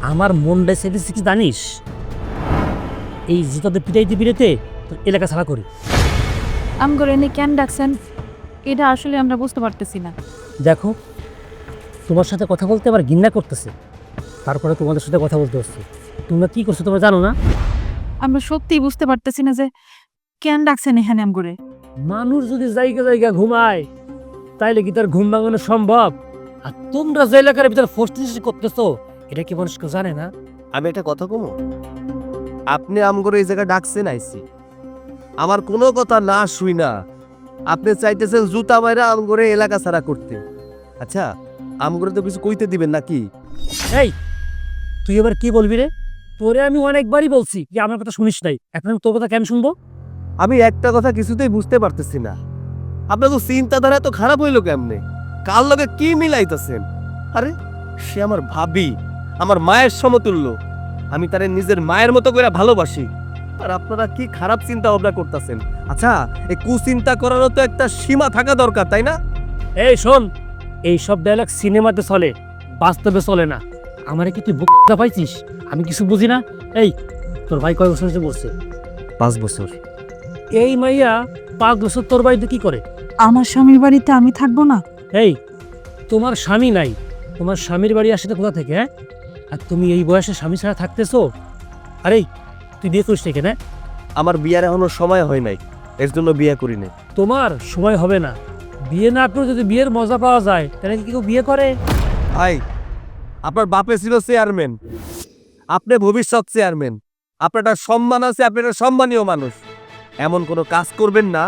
আমার মনটা সেদিস কি জানিস? এই জুতাতে পিটাইতে পিটাইতে তোর এলাকা ছাড়া করি। আমগর এনে কেন ডাকছেন এটা আসলে আমরা বুঝতে পারতেছি না। দেখো, তোমার সাথে কথা বলতে আবার ঘৃণা করতেছে, তারপরে তোমাদের সাথে কথা বলতে হচ্ছে। তোমরা কি করছো তোমরা জানো না? আমরা সত্যিই বুঝতে পারতেছি না যে কেন ডাকছেন এখানে আমগরে। মানুষ যদি জায়গা জায়গা ঘুমায় তাইলে কি তার ঘুম ভাঙানো সম্ভব? আর তোমরা যে এলাকার ভিতরে ফোর্স করতেছো, এটা কি মানুষ কেউ জানে না? আমি একটা কথা কমো, আপনি আমগরে এই জায়গায় ডাকছেন আইছি, আমার কোনো কথা না শুই না আপনি চাইতেছেন জুতা মাইরা আমগরে এলাকা ছাড়া করতে। আচ্ছা, আমগরে তো কিছু কইতে দিবেন নাকি? এই, তুই এবার কি বলবি রে? তোরে আমি অনেকবারই বলছি যে আমার কথা শুনিস নাই, এখন আমি তোর কথা কেন শুনবো? আমি একটা কথা কিছুতেই বুঝতে পারতেছি না, আপনার তো চিন্তাধারা এত খারাপ হইলো কেমনে? কার লগে কি মিলাইতেছেন? আরে সে আমার ভাবি, আমার মায়ের সমতুল্য, আমি তারে নিজের মায়ের মতো করে ভালোবাসি, আর আপনারা কি খারাপ চিন্তা ভাবনা করতেছেন? আচ্ছা, এই কুচিন্তা করারও তো একটা সীমা থাকা দরকার, তাই না? এই শোন, এই সব ডায়লগ সিনেমাতে চলে, বাস্তবে চলে না। আমারে কি তুই বোকা পাইছিস? আমি কিছু বুঝি না। এই, তোর ভাই কয় বছর হয়েছে বলছে? 5 বছর। এই মাইয়া 5 বছর তোর বাড়িতে কি করে? আমার স্বামীর বাড়িতে আমি থাকবো না? এই, তোমার স্বামী নাই, তোমার স্বামীর বাড়ি আসে কোথা থেকে? হ্যাঁ, আর তুমি এই বয়সে স্বামী ছাড়া থাকতেছো? আরে তুই বিয়ে করিস না কেন? আমার বিয়ার এখনো সময় হয় নাই, এর জন্য বিয়ে করি নাই। তোমার সময় হবে না। বিয়ে না করে যদি বিয়ের মজা পাওয়া যায় তাহলে কি কেউ বিয়ে করে? ভাই, আপনার বাপে ছিল চেয়ারম্যান, আপনি ভবিষ্যৎ চেয়ারম্যান, আপনার একটা সম্মান আছে, আপনি একটা সম্মানীয় মানুষ। এমন কোনো কাজ করবেন না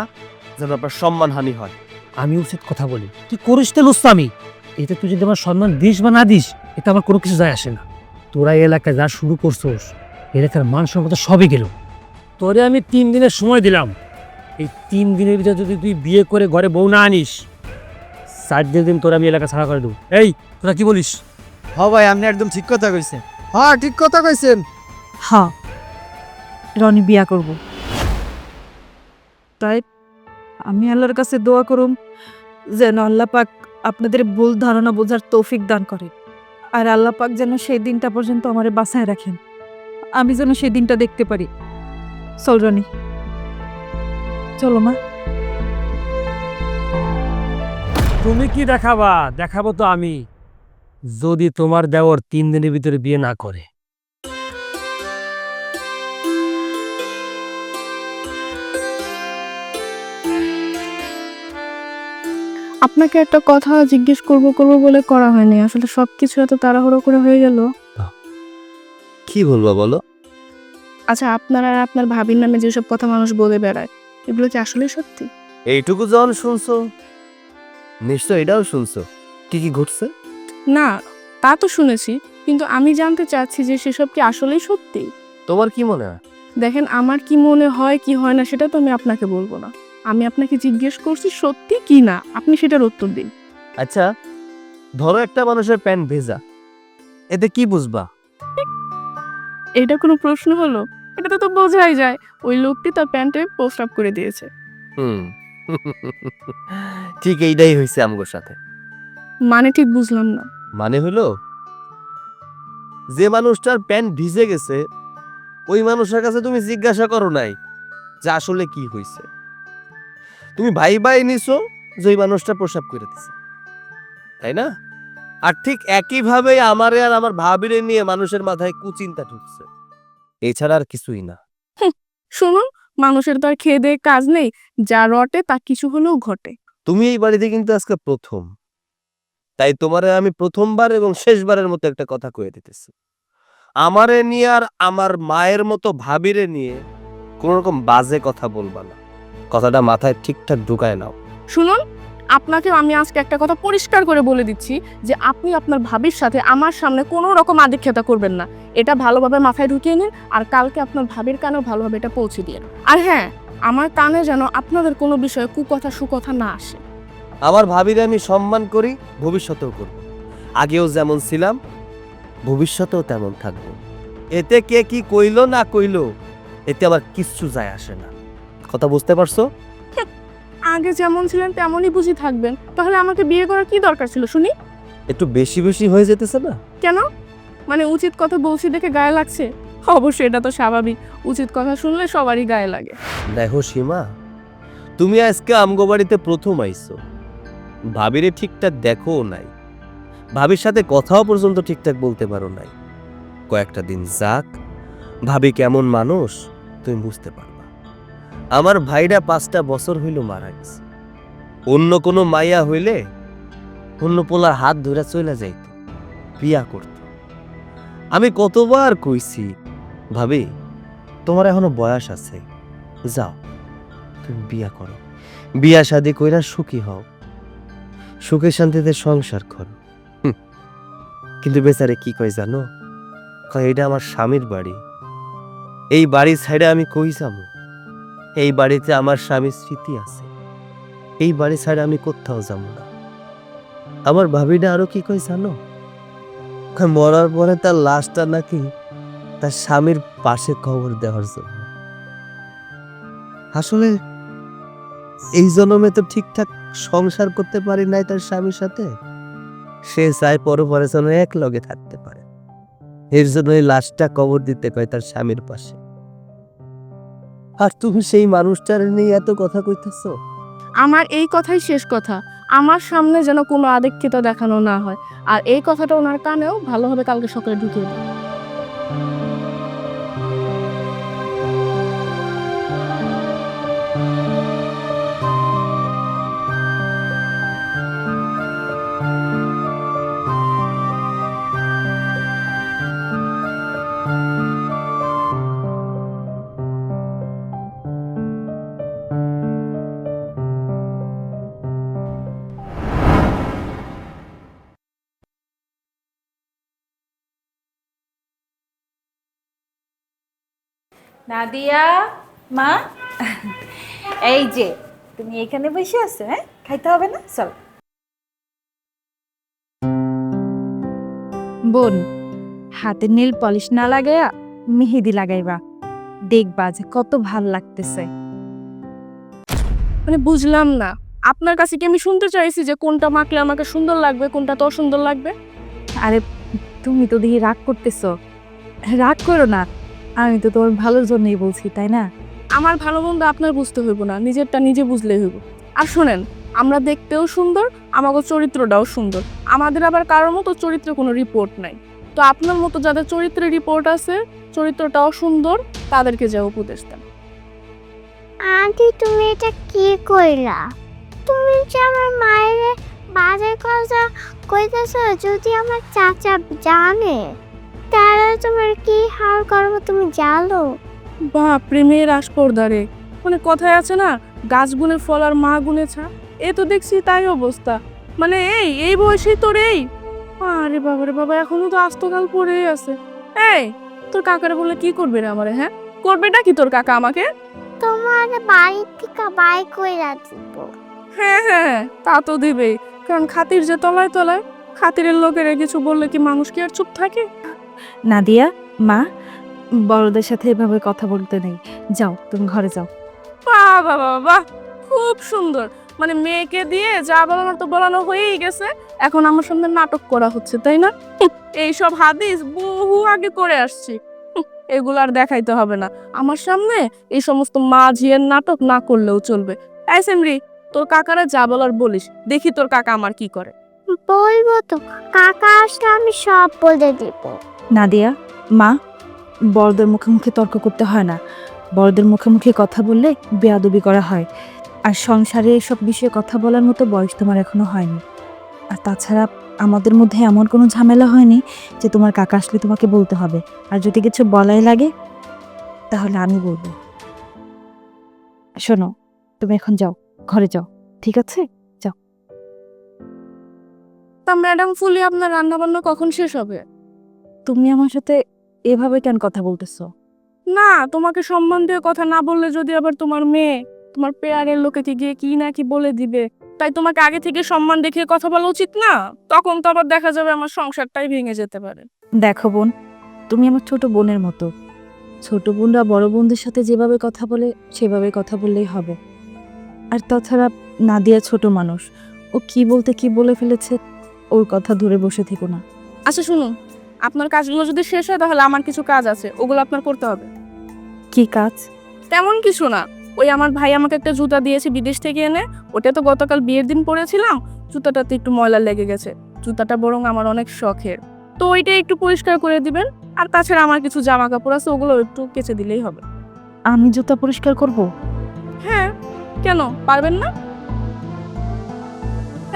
যেন আপনার সম্মানহানি হয়। আমি উচিত কথা বলি, তুই করিস তো লুচ্ছামি। এতে তুই যদি আমার সম্মান দিস বা না দিস, এতে আমার কোনো কিছু যায় আসে না। তোরা এই এলাকায় যা শুরু করছোস, এলাকার মান সম্পদ সবই গেল। তোরে আমি 3 দিনের সময় দিলাম, এই 3 দিনের ভিতরে যদি তুই বিয়ে করে ঘরে বউ না আনিস, 4 দিন তোরা আমি এলাকা ছাড়া করে দেবো। এই, তোরা কি বলিস? হ ভাই, আপনি একদম ঠিক কথা কইছেন। হ্যাঁ, ঠিক কথা কইছেন। হ্যাঁ, রনি বিয়া করব। তাই আমি আল্লাহর কাছে দোয়া করুম যেন আল্লাহ পাক আপনাদের ভুল ধারণা বোঝার তৌফিক দান করে, আর আল্লাহ পাক যেন সেই দিনটা পর্যন্ত আমারে বাঁচায় রাখেন, আমি যেন সেই দিনটা দেখতে পারি। চল রনি, চলো মা। তুমি কি দেখাবা? দেখাবো তো আমি, যদি তোমার দেওর 3 দিনের ভিতরে বিয়ে না করে। আপনাকে একটা কথা জিজ্ঞেস করব বলে করা হয়নি, আসলে সবকিছু এত তাড়াহুড়ো করে হয়ে গেল। কি বলবো বলো? আচ্ছা, আপনার আর আপনার ভাবির নামে যেসব কথা মানুষ বলে বেড়ায়, এগুলো কি আসলে সত্যি? এইটুকু যখন শুনছো, নিশ্চয় এটাও শুনছো কি কি ঘটছে। না, তা তো শুনেছি, কিন্তু আমি জানতে চাচ্ছি যে সেসব কি আসলেই সত্যি। তোমার কি মনে হয়? দেখেন, আমার কি মনে হয় কি হয় না সেটা তো আমি আপনাকে বলবো না, আমি আপনাকে জিজ্ঞেস করছি সত্যি কি না, আপনি সেটার উত্তর দিন। আচ্ছা, ধরো একটা মানুষের প্যান্ট ভেজা, এতে কি বুঝবা? এটা কোনো প্রশ্ন হলো? এটা তো বোঝাই যায় ওই লোকটি তার প্যান্টে প্রস্রাব করে দিয়েছে। হুম ঠিক এইটাই হয়েছে আমগোর সাথে। মানে ঠিক বুঝলাম না। মানে হলো, যে মানুষটার প্যান্ট ভিজে গেছে ওই মানুষের কাছে তুমি জিজ্ঞাসা করো নাই যে আসলে কি হয়েছে, তুমি ভাই ভাই নিছো যে ওই মানুষটা প্রসাব করে দিছে, তাই না? আর ঠিক একইভাবে আমারে আর আমার ভাবিরে নিয়ে মানুষের মাথায় কুচিন্তা ঢুকছে, এছাড়া আর কিছুই না। শুনুন, মানুষের তো আর খেয়ে দেয়ে কাজ নেই, যা রটে তা কিছু হলেও ঘটে। তুমি এই বাড়িতে কিন্তু আজকে প্রথম, তাই তোমারে আমি প্রথমবার এবং শেষবারের মতো একটা কথা কয়ে দিতেছি, আমারে নিয়ে আর আমার মায়ের মতো ভাবিরে নিয়ে কোন রকম বাজে কথা বলবা না, কথাটা মাথায় ঠিকঠাক ঢুকায় নাও। শুনুন, আপনাকে আমি আজকে একটা কথা পরিষ্কার করে বলে দিচ্ছি যে আপনি আপনার ভাবির সাথে আমার সামনে কোনো রকম আদিক্ষেতা করবেন না, এটা ভালোভাবে মাথায় ঢুকিয়ে নিন, আর কালকে আপনার ভাবির কানেও ভালোভাবে এটা পৌঁছে দিয়ে। আর হ্যাঁ, আমার কানে যেন আপনাদের কোনো বিষয়ে কুকথা সুকথা না আসে। আমার ভাবিরে আমি সম্মান করি, ভবিষ্যতেও করব, আগেও যেমন ছিলাম ভবিষ্যতেও তেমন থাকবো। এতে কে কি কইলো না কইলো এতে আমার কিচ্ছু যায় আসে না, কথা বুঝতে পারছো? আগে যেমন ছিলেন তেমনই বুঝি থাকবেন, তাহলে আমাকে বিয়ে করার কি দরকার ছিল শুনি? একটু বেশি বেশি হয়ে যেতেছে না? কেন? মানে উচিত কথা বলছি দেখে গায়ে লাগছে? অবশ্যই, এটা তো স্বাভাবিক। উচিত কথা শুনলে সবারই গায়ে লাগে। দেখো সীমা, তুমি আজকে আমগো বাড়িতে প্রথম আইছো, ভাবিরে ঠিকঠাক দেখো নাই, ভাবির সাথে কথাও পর্যন্ত ঠিকঠাক বলতে পারো নাই। কয়েকটা দিন যাক, ভাবি কেমন মানুষ তুমি বুঝতে পারবা। আমার ভাইরা 5টা বছর হইল মারা গেছে। অন্য কোনো মাইয়া হইলে অন্য পোলার হাত ধরে চলে যাইত, বিয়া করত। আমি কতবার কইছি, ভাবি তোমার এখনো বয়স আছে, যাও তুমি বিয়া করো, বিয়া শাদি কইরা সুখী হও, সুখে শান্তিতে সংসার করো। কিন্তু বেচারে কি কয় জানো? কয় এটা আমার স্বামীর বাড়ি, এই বাড়ি ছাইড়ে আমি কই যাবো? এই বাড়িতে আমার স্বামীর স্মৃতি আছে, এই বাড়ি ছাড়া আমি কোথাও যাবো না। আমার ভাবিটা আরো কি কই জানো? কয় মরার পরে তার লাশটা নাকি তার স্বামীর পাশে কবর দেওয়ার জন্য। আসলে এই জন্মে তো ঠিকঠাক সংসার করতে পারি নাই তার স্বামীর সাথে, সে চায় পরে যেন এক লগে থাকতে পারে, এর জন্য এই লাশটা কবর দিতে কয় তার স্বামীর পাশে। আর তুমি সেই মানুষটার নিয়ে এত কথা কইতেছো। আমার এই কথাই শেষ কথা। আমার সামনে যেন কোনো আদিক্ষিত দেখানো না হয়। আর এই কথাটা ওনার কানেও ভালোভাবে কালকে সকালে ঢুকিয়ে দিই। নাদিয়া, মা, এই যে তুমি এখানে বসে আছো, হ্যাঁ? খাইতে হবে না? চল। বোন, হাতে নীল পলিশ না লাগাইয়া মেহেদি লাগাইবা, দেখবা যে কত ভাল লাগতেছে। মানে বুঝলাম না, আপনার কাছে কি আমি শুনতে চাইছি যে কোনটা মাখলে আমাকে সুন্দর লাগবে, কোনটা তো সুন্দর লাগবে? আরে তুমি তো দেখি রাগ করতেছো। রাগ করো না, আমি তো তোমার ভালোর জন্যই বলছি, তাই না? আমার ভালো মন্দ আপনার বুঝতে হইব না, নিজেরটা নিজে বুঝলেই হইব। আর শোনেন, আমরা দেখতেও সুন্দর, আমাদের চরিত্রটাও সুন্দর। আমাদের আবার কারোর মতো চরিত্রে কোনো রিপোর্ট নাই। তো আপনার মতো যাদের চরিত্রে রিপোর্ট আছে, চরিত্রটাও সুন্দর, তাদেরকে যা উপদেশ দেন। আন্টি তুমি এটা কি কইলা? তুমি যে আমার মায়ের বাজে কথা কইতেছ, যদি আমার চাচা জানে তাহলে তোমার কি হাল করবো তুমি জানো? বাহ, প্রেমের আসপর্দারে। মানে কথায় আছে না, গাছ গুনে ফল আর মা গুনে ছা। এ তো দেখছি তাই অবস্থা। মানে এই বয়সেই তোর এই? আরে বাবা রে বাবা, এখনো তো আস্তকাল পড়েই আছে। এই, তোর কাকারে বলে কি করবে রে আমারে? হ্যাঁ, করবেটা কি তোর কাকা আমাকে? তোমার বাড়ি থেকে বাই কইরা দিব। হ্যাঁ, তা তো দিবেই। কারণ খাতির যে তলায় তলায়, খাতিরের লোকেরা কিছু বললে কি মানুষ কি আর চুপ থাকে? নাদিয়া, মা, বড়দের সাথে এভাবে কথা বলতে নেই। যাও, তুমি ঘরে যাও। বাহ বাহ বাহ বাহ, খুব সুন্দর। মানে মেয়েকে দিয়ে যা বলানোর তো বলানো হয়েই গেছে, এখন আমার সামনে নাটক করা হচ্ছে, তাই না? এইসব হাদিস বহু আগে করে আসছি, এগুলো আর দেখাইতে হবে না। আমার সামনে এই সমস্ত মা ঝিয়ের নাটক না করলেও চলবে। এই সেমরি, তোর কাকারা যা বলার বলিস, দেখি তোর কাকা আমার কি করে। বলবো তো, কাকা আসলে আমি সব বলে দিব। নাদিয়া, মা, বড়দের মুখে মুখে তর্ক করতে হয় না। বড়দের মুখে মুখে কথা বললে বেয়াদবি করা হয়। আর সংসারে এসব বিষয়ে কথা বলার মতো বয়স তোমার এখনো হয়নি। আর তাছাড়া আমাদের মধ্যে এমন কোনো ঝামেলা হয়নি যে তোমার কাকা আসলে তোমাকে বলতে হবে। আর যদি কিছু বলাই লাগে তাহলে আমি বলবো। শোনো, তুমি এখন যাও, ঘরে যাও, ঠিক আছে? তা ম্যাডাম ফুলি, আপনার রান্না বান্না কখন শেষ হবে? তুমি আমার সাথে এভাবে কেন কথা বলতেছো? না, তোমাকে সম্মান দিয়ে কথা না বললে যদি আবার তোমার মেয়ে তোমার পেয়ারের লোকেকে গিয়ে কি না কি বলে দিবে, তাই তোমাকে আগে থেকে সম্মান দেখিয়ে কথা বলা উচিত না? তখন তো আবার দেখা যাবে আমার সংসারটাই ভেঙে যেতে পারে। দেখো বোন, তুমি আমার ছোট বোনের মতো। ছোট বোনরা বড় বোনদের সাথে যেভাবে কথা বলে সেভাবে কথা বললেই হবে। আর তাছাড়া নাদিয়া ছোট মানুষ, ও কি বলতে কি বলে ফেলেছে, ওর কথা ধরে বসে থেকো না। আচ্ছা শুনুন, আপনার কাজগুলো যদি শেষ হয় তাহলে আমার কিছু কাজ আছে, ওগুলো আপনার করতে হবে। কি কাজ? তেমন কিছু না, ওই আমার ভাই আমাকে একটা জুতা দিয়েছে বিদেশ থেকে এনে, ওটা তো গতকাল বিয়ের দিন পরেছিলাম, জুতাটাতে একটু ময়লা লেগে গেছে। জুতাটা বরং আমার অনেক শখের, তো ওইটা একটু পরিষ্কার করে দিবেন। আর তাছাড়া আমার কিছু জামা কাপড় আছে, ওগুলো একটু কেচে দিলেই হবে। আমি জুতা পরিষ্কার করব? হ্যাঁ, কেন পারবেন না?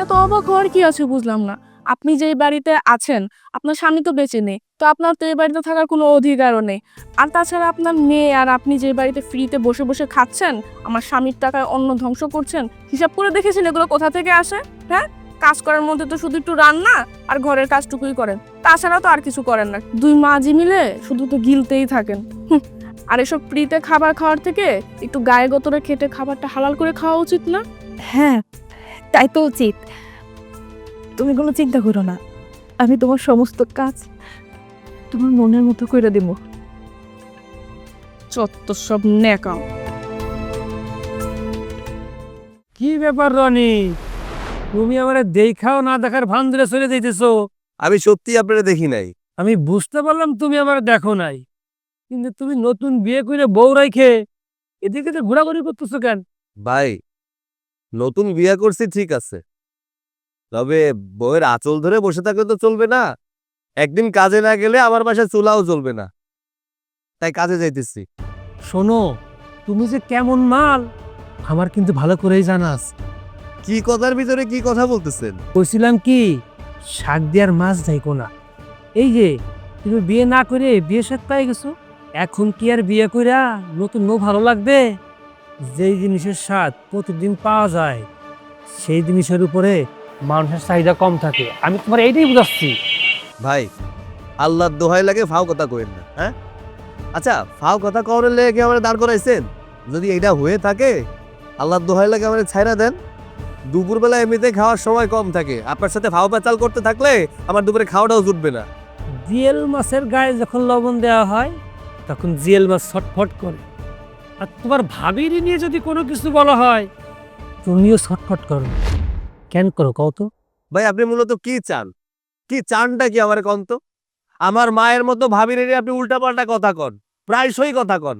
এত অবাক হওয়ার কি আছে বুঝলাম না। আপনি যে বাড়িতে আছেন, আপনার স্বামী তো বেঁচে নেই, তো আপনার তো এই বাড়িতে থাকার কোনো অধিকারও নেই। আর তাছাড়া আপনার মেয়ে আর আপনি যে বাড়িতে ফ্রিতে বসে বসে খাচ্ছেন, আমার স্বামীর টাকায় অন্ন ধ্বংস করছেন, হিসাব করে দেখেছেন এগুলো কোথা থেকে আসে? হ্যাঁ, কাজ করার মধ্যে তো শুধু একটু রান্না আর ঘরের কাজটুকুই করেন, তাছাড়া তো আর কিছু করেন না। দুই মাঝি মিলে শুধু তো গিলতেই থাকেন। আর এসব ফ্রিতে খাবার খাওয়ার থেকে একটু গায়ে গতরে খেটে খাবারটা হালাল করে খাওয়া উচিত না? হ্যাঁ, তাই তো উচিত। তুমি কোনো চিন্তা করো না, আমি তোমার সমস্ত কাজ তোমার মনের মতো করে দেব। চত্ব সব ন্যাকাম। কি ব্যাপার রনি, তুমি আমার দেখাও না দেখার ভান ধরে চলে যাইতেছো? আমি সত্যি আপনারা দেখি নাই। আমি বুঝতে পারলাম তুমি আমার দেখো নাই, কিন্তু তুমি নতুন বিয়ে করে বউ রাইখে এদিকে তো ঘোরাঘুরি করতেছো কেন? ভাই, নতুন বিয়ে করছি ঠিক আছে, তবে বউয়ের আঁচল ধরে বসে থাকলে তো চলবে না। একদিন কাজে না গেলে আমার বাসায় চুলাও চলবে না, তাই কাজে যাইতেছি। শোনো, তুমি যে কেমন মাল আমার কিন্তু ভালো করেই জানাস। কি কথার ভিতরে কি কথা বলতেছেন? কইছিলাম কি, শাক দেওয়ার মাছ যাইকো না। এই যে তুমি বিয়ে না করে বিয়ে সাথ পাই গেছো, এখন কি আর বিয়ে কইরা নতুন বউ ভালো লাগবে? যেই জিনিসের স্বাদ প্রতিদিন পাওয়া যায় সেই জিনিসের উপরে মানুষের চাহিদা কম থাকে। আমি তোমার এইটাই বুঝাচ্ছি। ভাই, আল্লাহর দোহাই লাগে ফাও কথা কইেন না। হ্যাঁ, আচ্ছা, ফাও কথা কওয়ার লেগে আমার দাঁড় করাইছেন? যদি এটা হয়ে থাকে, আল্লাহর দোহাই লাগে আমার ছাইরা দেন। দুপুরবেলা এমনিতে খাওয়ার সময় কম থাকে, আপনার সাথে ফাও পেঁচাল করতে থাকলে আমার দুপুরে খাওয়াটাও জুটবে না। জিয়েল মাছের গায়ে যখন লবণ দেওয়া হয় তখন জিয়েল মাছ ছটফট করে, আর তোমার ভাবির নিয়ে যদি কোনো কিছু বলা হয় তুমিও ছটফট করো। কেন করো কও তো? ভাই, আপনি মূলত কি চান? কি চানটা কি আমার কন্ত? আমার মায়ের মতো ভাবির এনে আপনি উল্টাপাল্টা কথা কন, প্রায়শই কথা কন।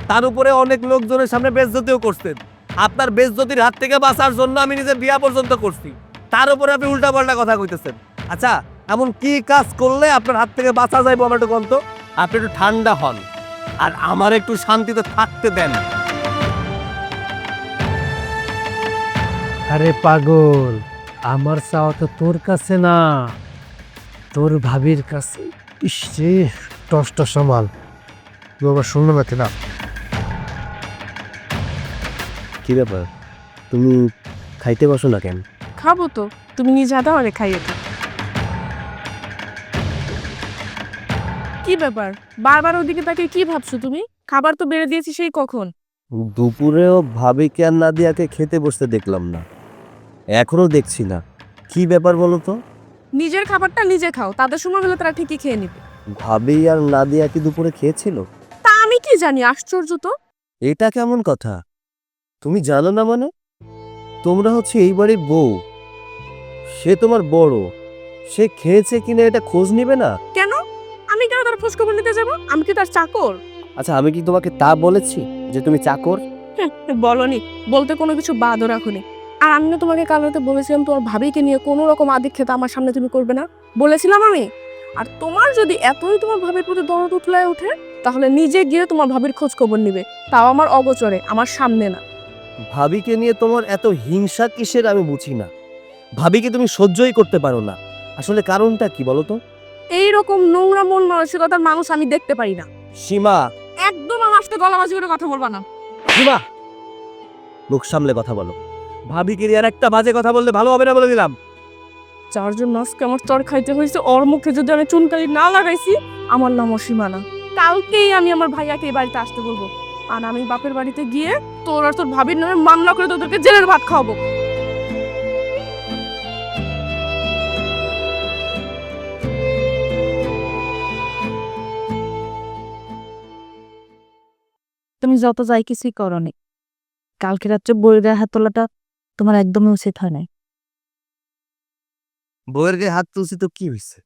তার উপরে অনেক লোকজনের সামনে বেজ্জতিও করছেন। আপনার বেজ্জতির হাত থেকে বাঁচার জন্য আমি নিজে বিয়া পর্যন্ত করছি, তার উপরে আপনি উল্টাপাল্টা কথা কইতেছেন। আচ্ছা, এমন কি কাজ করলে আপনার হাত থেকে বাঁচা যাইবো আমার একটু কন্ত? আপনি একটু ঠান্ডা হন আর আমার একটু শান্তিতে থাকতে দেন। আরে পাগল, আমার চাওয়া তো তোর কাছে না, তোর ভাবির কাছে। ইসে টস মাল, বাবা শুনলাম এতে না। কি ব্যাপার, তুমি খাইতে বসো না কেন? খাবো তো, তুমি নিজে হাতে আমারে খাইয়ে দাও। কি ব্যাপার, বারবার ওদিকে তাকে কি ভাবছো তুমি? খাবার তো বেড়ে দিয়েছি সেই কখন। দুপুরেও ভাবিকে আর নাদিয়াকে খেতে বসতে দেখলাম না, এখনো দেখছি না। কি ব্যাপার বলো তো? নিজের খাবারটা নিজে খাও, তাদের সময় হলে তারা ঠিকই খেয়ে নিবে। ভাবি আর নাদিয়া কি দুপুরে খেয়েছিল? তা আমি কি জানি, আশ্চর্য তো। এটা কেমন কথা? তুমি জানো না মানে? তোমরা হচ্ছে এই বাড়ির বউ, সে তোমার বড়, সে খেয়েছে কিনা এটা খোঁজ নিবে না? কেন? আমি কেন তার খোঁজ খবর নিতে যাবো? আমি কি তার চাকর? আচ্ছা, আমি কি তোমাকে তা বলেছি যে তুমি চাকর? বলনি, বলতে কোনো কিছু বাদও রাখুনি। আর আমি না তোমাকে কাল রাতে বলেছিলাম তোমার ভাবিকে নিয়ে কোনো রকম আদিক্ষেতা আমার সামনে তুমি করবে না, বলেছিলাম আমি। আর তোমার যদি এতই তোমার ভাবির প্রতি দরদ উঠলায় ওঠে, তাহলে নিজে গিয়ে তোমার ভাবির খোঁজ খবর নিবে, তাও আমার অগোচরে, আমার সামনে না। ভাবিকে নিয়ে তোমার এত হিংসা কিসের আমি বুঝি না। ভাবিকে তুমি সহ্যই করতে পারো না, আসলে কারণটা কি বলো তো? এইরকম নোংরা মন মানসিকতার মানুষ আমি দেখতে পারি না। সীমা, একদম আমার সাথে গলাবাজি করে কথা বলবা না। সীমা, মুখ সামলে কথা বলো। ভাবিকে নিয়ে আর একটা বাজে কথা বললে ভালো হবে না বলে দিলাম। যার জন্য আজকে আমার চর খাইতে হয়েছে, ওর মুখে যদি আমি চুনকালি না লাগাইছি, আমার নাম অসীমানা। কালকেই আমি আমার ভাইয়াকে এই বাড়িতে আসতে বলবো, আর আমি বাপের বাড়িতে গিয়ে তোর আর তোর ভাবির নামে মামলা করে তোদেরকে জেলের ভাত খাওয়াবো। তুমি যত যাই কিছুই করনি, কালকে রাত্রে বইয়ের গায়ে হাত তোলাটা তোমার একদমই উচিত হয় নাই। বউয়ের গায়ে হাত তুলছি তো কি হয়েছে?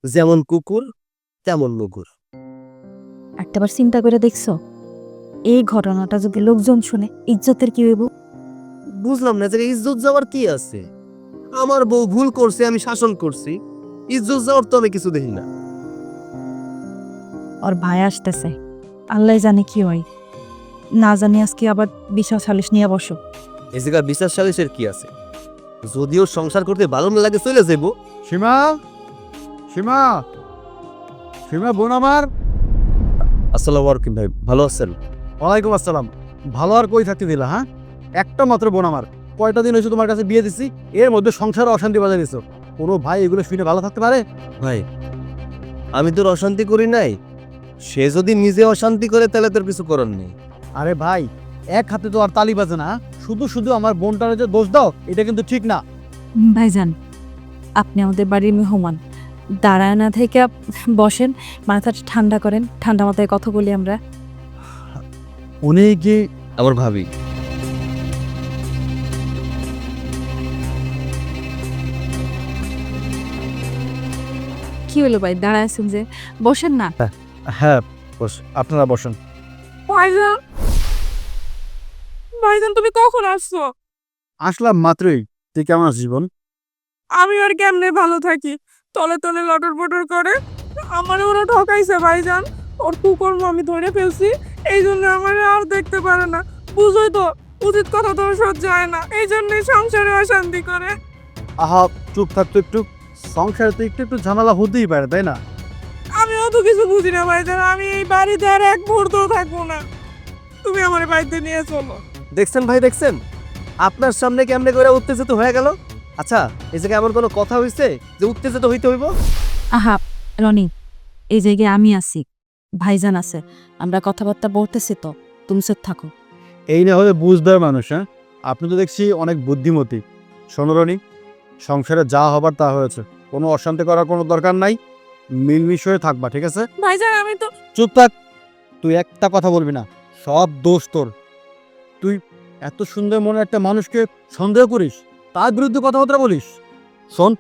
যেমন কুকুর তেমন নুকুর। একটাবার চিন্তা করে দেখছো এই ঘটনাটা যদি লোকজন শুনে ইজ্জতের কি হইব? বুঝলাম না যে ইজ্জত যাওয়ার কি আছে? আমার বউ ভুল করছে, আমি শাসন করছি, ইজ্জত যাওয়ার তো আমি কিছু দেখি না। ওর ভাই আসতেছে, আল্লাহ জানে কি হয়। না জানি আজকে আবার বিশাল সালিশ নিয়ে বসো। এই জায়গা বিচার সালিশের কি আছে? যদিও সংসার করতে ভালো না লাগে চলে যাইব। সীমা, সীমা, সীমা বোন আমার। আসসালামু আলাইকুম ভাই, ভালো আছেন? ওয়ালাইকুম আসসালাম। ভালো আর কই থাকতে দিলা? হ্যাঁ, একটা মাত্র বোন আমার। কয়টা দিন হয়েছে তোমার কাছে বিয়ে দিছি, এর মধ্যে সংসারে অশান্তি বাজায় দিছো। কোনো ভাই এগুলো শুনে ভালো থাকতে পারে? ভাই আমি তোর অশান্তি করি নাই, সে যদি নিজে অশান্তি করে তাহলে তোর কিছু করার নেই। আরে ভাই, এক হাতে তো আর তালি বাজে না। শুধু শুধু আমার বোনটারে যে দোষ দাও, এটা কিন্তু ঠিক না। ভাইজান, আপনি আমাদের বাড়ির মেহমান, দাঁড়ায় না থেকে বসেন, মাথাটা ঠান্ডা করেন, ঠান্ডা মাথায় কথা বলি আমরা। উনি কি? আমার ভাবি। কি হলো ভাই, দাঁড়ায় আছেন যে? বসেন না। হ্যাঁ বস, আপনারা বসেন। ভাইজান, ভাইজান তুমি কখন আসছো? আসলাম মাত্রই। তুই কেমন আছিস জীবন? আমি আর কেমনে ভালো থাকি, তলে তলে লটর পটর করে। আমার ওরা ঠকাইছে ভাইজান, ওর কুকর্ম আমি ধরে ফেলছি, এই জন্য আমার আর দেখতে পারে না। বুঝোই তো, উচিত কথা তো সহ্য হয় না, এই জন্যই সংসারে অশান্তি করে। আহা, চুপ থাকতো একটু। সংসারে তো একটু একটু ঝামেলা হতেই পারে, তাই না? আমি অত কিছু বুঝি না ভাইজান, আমি এই বাড়িতে আর এক মুহূর্তও থাকবো না। তুমি আমার বাড়িতে নিয়ে চলো। দেখছেন ভাই, দেখছেন আপনার সামনে কেমনে করে উত্তেজিত হয়ে গেল? আচ্ছা, এই জায়গায় এমন কোনো কথা হইছে যে উত্তেজিত হইতে হইব? আহা রনি, এই জায়গায় আমি আছি, ভাইজান আছে, আমরা কথাবার্তা বলতেছি তো, তুমি চুপ থাকো। এই না হলে বুঝদার মানুষ। হ্যাঁ, আপনি তো দেখছি অনেক বুদ্ধিমতী। শোনো রনি, সংসারে যা হবার তা হয়েছে, কোনো অশান্তি করার কোনো দরকার নাই। মিলমিশ হয়ে থাকবা, ঠিক আছে? ভাইজান আমি তো চুপ থাক, তুই একটা কথা বলবি না, সব দোষ তোর। তুই এত সুন্দর মনে একটা মানুষকে সন্দেহ করিস, তার বিরুদ্ধে কথাবার্তা বলিস। শোন,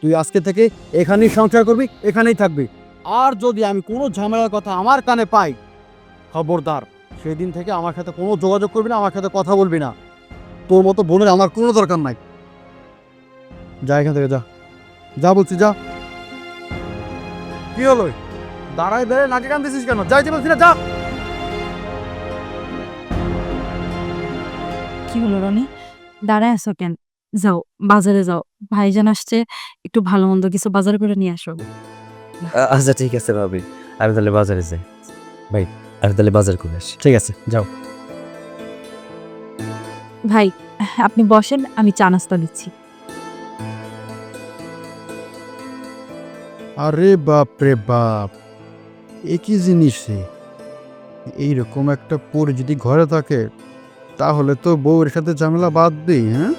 তুই আজকে থেকে এখানেই সংসার করবি, এখানেই থাকবি। আর যদি আমি কোনো ঝামেলার কথা আমার কানে পাই, খবরদার, সেদিন থেকে আমার সাথে কোনো যোগাযোগ করবি না, আমার সাথে কথা বলবি না। তোর মতো বোনের আমার কোনো দরকার নাই। যা এখান থেকে, যা, যা বলছি, যা। কি হলো? দাঁড়ায় দাঁড়ায় নাকে কান দিছিস কেন? যাইতে বলছি না, যা। কি হলো রনি, দাঁড়ায় আছো কেন? যাও বাজারে যাও, ভাইজান আসছে, একটু ভালো মন্দ কিছু বাজারে করে নিয়ে আসো। আচ্ছা ঠিক আছে ভাবি, আমি তাহলে বাজারে যাই। ভাই আমি তাহলে বাজার করে আসি। ঠিক আছে, যাও। ভাই আপনি বসেন, আমি চা নাস্তা দিচ্ছি। আরে বাপ রে বাপ, একই জিনিস। এইরকম একটা পরি যদি ঘরে থাকে, তাহলে তো বউয়ের সাথে ঝামেলা বাদ দিই। হ্যাঁ,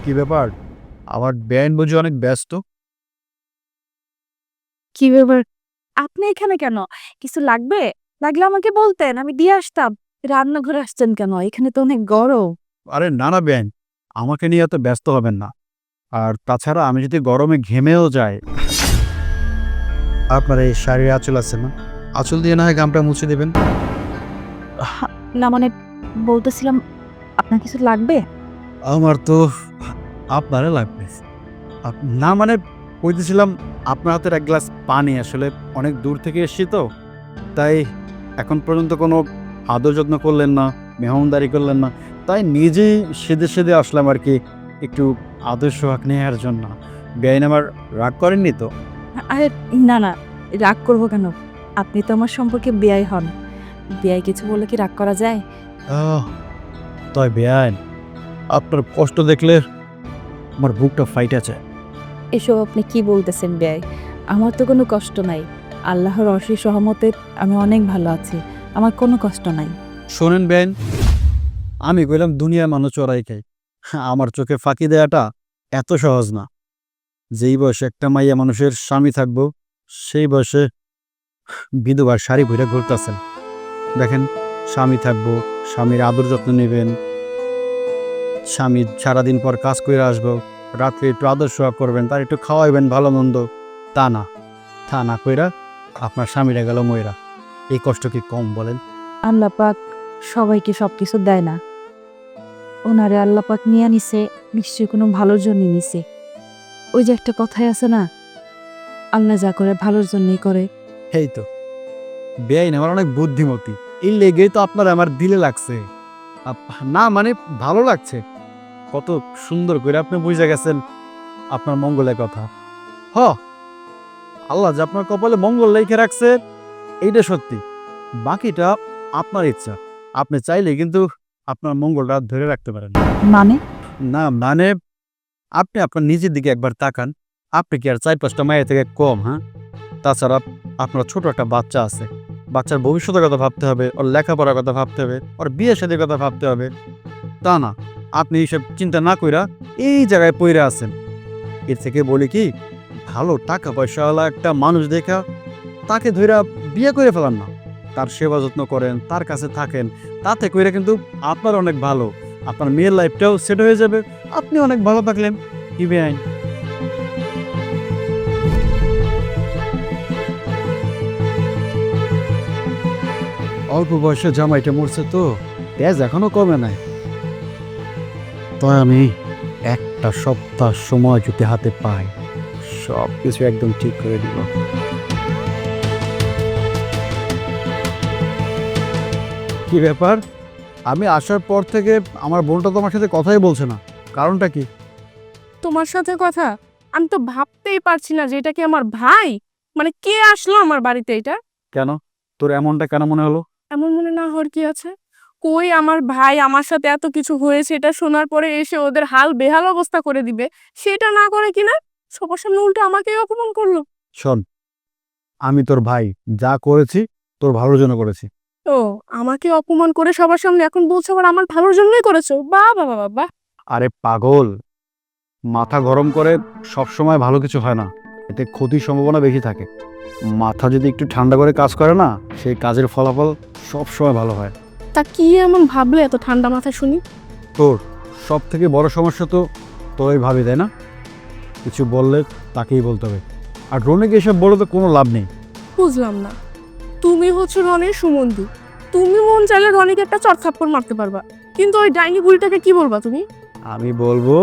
কি ব্যাপার? আমার ব্যান্ড বুঝি অনেক ব্যস্ত। কি ব্যাপার, আপনি এখানে কেন? কিছু লাগবে? লাগলে আমাকে বলতেন, আমি দিয়ে আসতাম। রান্নাঘরে আসছেন কেন? এখানে তো অনেক গরম। আরে না না ব্যান্ড, আমাকে নিয়ে এত ব্যস্ত হবেন না। আর তাছাড়া আমি যদি গরমে ঘেমেও যাই, আপনার এই শাড়ির আঁচল আছে না, আঁচল দিয়ে না হয় গামটা মুছে দেবেন। না মানে বলতেছিলাম, আপনার কিছু লাগবে? আমার তো আপনারে লাগবে। না মানে কইতেছিলাম, আপনার হাতের এক গ্লাস পানি, আসলে অনেক দূর থেকে এসেছি তো, তাই এখন পর্যন্ত কোনো আদর যত্ন করলেন না, মেহমানদারি করলেন না, তাই নিজেই সেদে সেদে আসলাম আর কি, একটু আদর সোহাগ নেওয়ার জন্য। বেআইন আমার রাগ করেননি তো? আরে না না, রাগ করবো কেন? আপনি তো আমার সম্পর্কে বেয়াই হন, বেয়াই কিছু বললে কি রাগ করা যায়? তাই বেআইন, আপনার কষ্ট দেখলে আমার বুকটা ফাইটা যায়। এসব আপনি কি বলতেছেন বেয়াই? আমার তো কোনো কষ্ট নাই, আল্লাহর অশেষ রহমতে আমি অনেক ভালো আছি, আমার কোনো কষ্ট নাই। শোনেন বেআইন, আমি কইলাম দুনিয়ার মানুষ চড়াই খাই, আমার চোখে ফাঁকি দেয়াটা এত সহজ না। যেই বয়সে একটা মাইয়া মানুষের স্বামী থাকবো, সেই বয়সে বিধবার শাড়ি ভরে ঘুরতেছেন। দেখেন, স্বামী থাকবো, স্বামীর আদর যত্ন নেবেন, স্বামী সারাদিন পর কাজ করে আসবো, রাত্রে একটু আদর সোয়া করবেন, তার একটু খাওয়াইবেন ভালো মন্দ। তা না কইরা আপনার স্বামীরা গেল ময়রা। এই কষ্ট কি কম বলেন? আল্লাহ পাক সবাইকে সব কিছু দেয় না। ওনারে আল্লাহ পাক নিয়ে নিছে নিশ্চয়ই কোনো ভালোর জন্য নিছে। ওই যে একটা কথাই আছে না, আল্লাহ যা করে ভালোর জন্যই করে। এই তো বেআইন আমার অনেক বুদ্ধিমতী, এই লেগেই তো আপনার আমার দিলে লাগছে। না মানে ভালো লাগছে, কত সুন্দর করে আপনি বুঝে গেছেন আপনার মঙ্গলের কথা। আল্লাহ যে আপনার কপালে মঙ্গল লিখে রাখছে এইটা সত্যি, বাকিটা আপনার ইচ্ছা। আপনি চাইলে কিন্তু আপনার মঙ্গলটা ধরে রাখতে পারেন। মানে না মানে আপনি আপনার নিজের দিকে একবার তাকান, আপনি কি আর 4-5টা মায়ের থেকে কম? হ্যাঁ, তাছাড়া আপনার ছোট একটা বাচ্চা আছে, বাচ্চার ভবিষ্যতের কথা ভাবতে হবে, ওর লেখাপড়ার কথা ভাবতে হবে, ওর বিয়ে শাদীর কথা ভাবতে হবে। তা না, আপনি এইসব চিন্তা না কইরা এই জায়গায় পইরা আছেন। এর থেকে বলি কি, ভালো টাকা পয়সাওয়ালা একটা মানুষ দেখা তাকে ধইরা বিয়ে করে ফেলান না, তার সেবা যত্ন করেন, তার কাছে থাকেন, তাতে কইরা কিন্তু আপনার অনেক ভালো, আপনার মেয়ের লাইফটাও সেট হয়ে যাবে, আপনি অনেক ভালো থাকলেন। কি বেআইন? অল্প বয়সে জামাইটা মরছে তো তেজ এখনো কমে নাই। তাই আমি একটা সপ্তাহ সময় যদি হাতে পাই, সব কিছু একদম ঠিক করে দিব। কি ব্যাপার, আমি আসার পর থেকে আমার বোনটা তোমার সাথে কথাই বলছে না, কারণটা কি? তোমার সাথে কথা? আমি তো ভাবতেই পারছি না যে এটা কি আমার ভাই। মানে কে আসলো আমার বাড়িতে এটা? কেন তোর এমনটা কেন মনে হলো? এমন মনে না হওয়ার কি আছে? কই আমার ভাই আমার সাথে এত কিছু হয়েছে এটা শোনার পরে এসে ওদের হাল বেহাল অবস্থা করে দিবে, সেটা না করে কিনা সবার সামনে উল্টো আমাকেই অপমান করলো। শোন, আমি তোর ভাই, যা করেছি তোর ভালোর জন্য করেছি। ও, আমাকে অপমান করে সবার সামনে এখন বলছো আবার আমার ভালোর জন্যই করেছো? বাহ বাহ বাহ বাহ। আরে পাগল, মাথা গরম করে সব সময় ভালো কিছু হয় না, এতে ক্ষতির সম্ভাবনা বেশি থাকে। মাথা যদি একটু ঠান্ডা করে কাজ করে না, সেই কাজের ফলাফল সব সময় ভালো হয়। তা কি এমন ভাবলে এত ঠান্ডা মাথায় শুনি? তোর সব থেকে বড় সমস্যা তো তোরই ভাবি, তাই না? কিছু বললে তাকেই বলতে হবে, আর রনিকে এসব বলে তো কোনো লাভ নেই। বুঝলাম না, তুমি হচ্ছে রনির সুমন্দি, তুমি মন চাইলে রনিকে একটা চড়থাপ্পড় মারতে পারবা, কিন্তু ওই ডাইনি বুড়িটাকে কি বলবা তুমি? আমি বলবো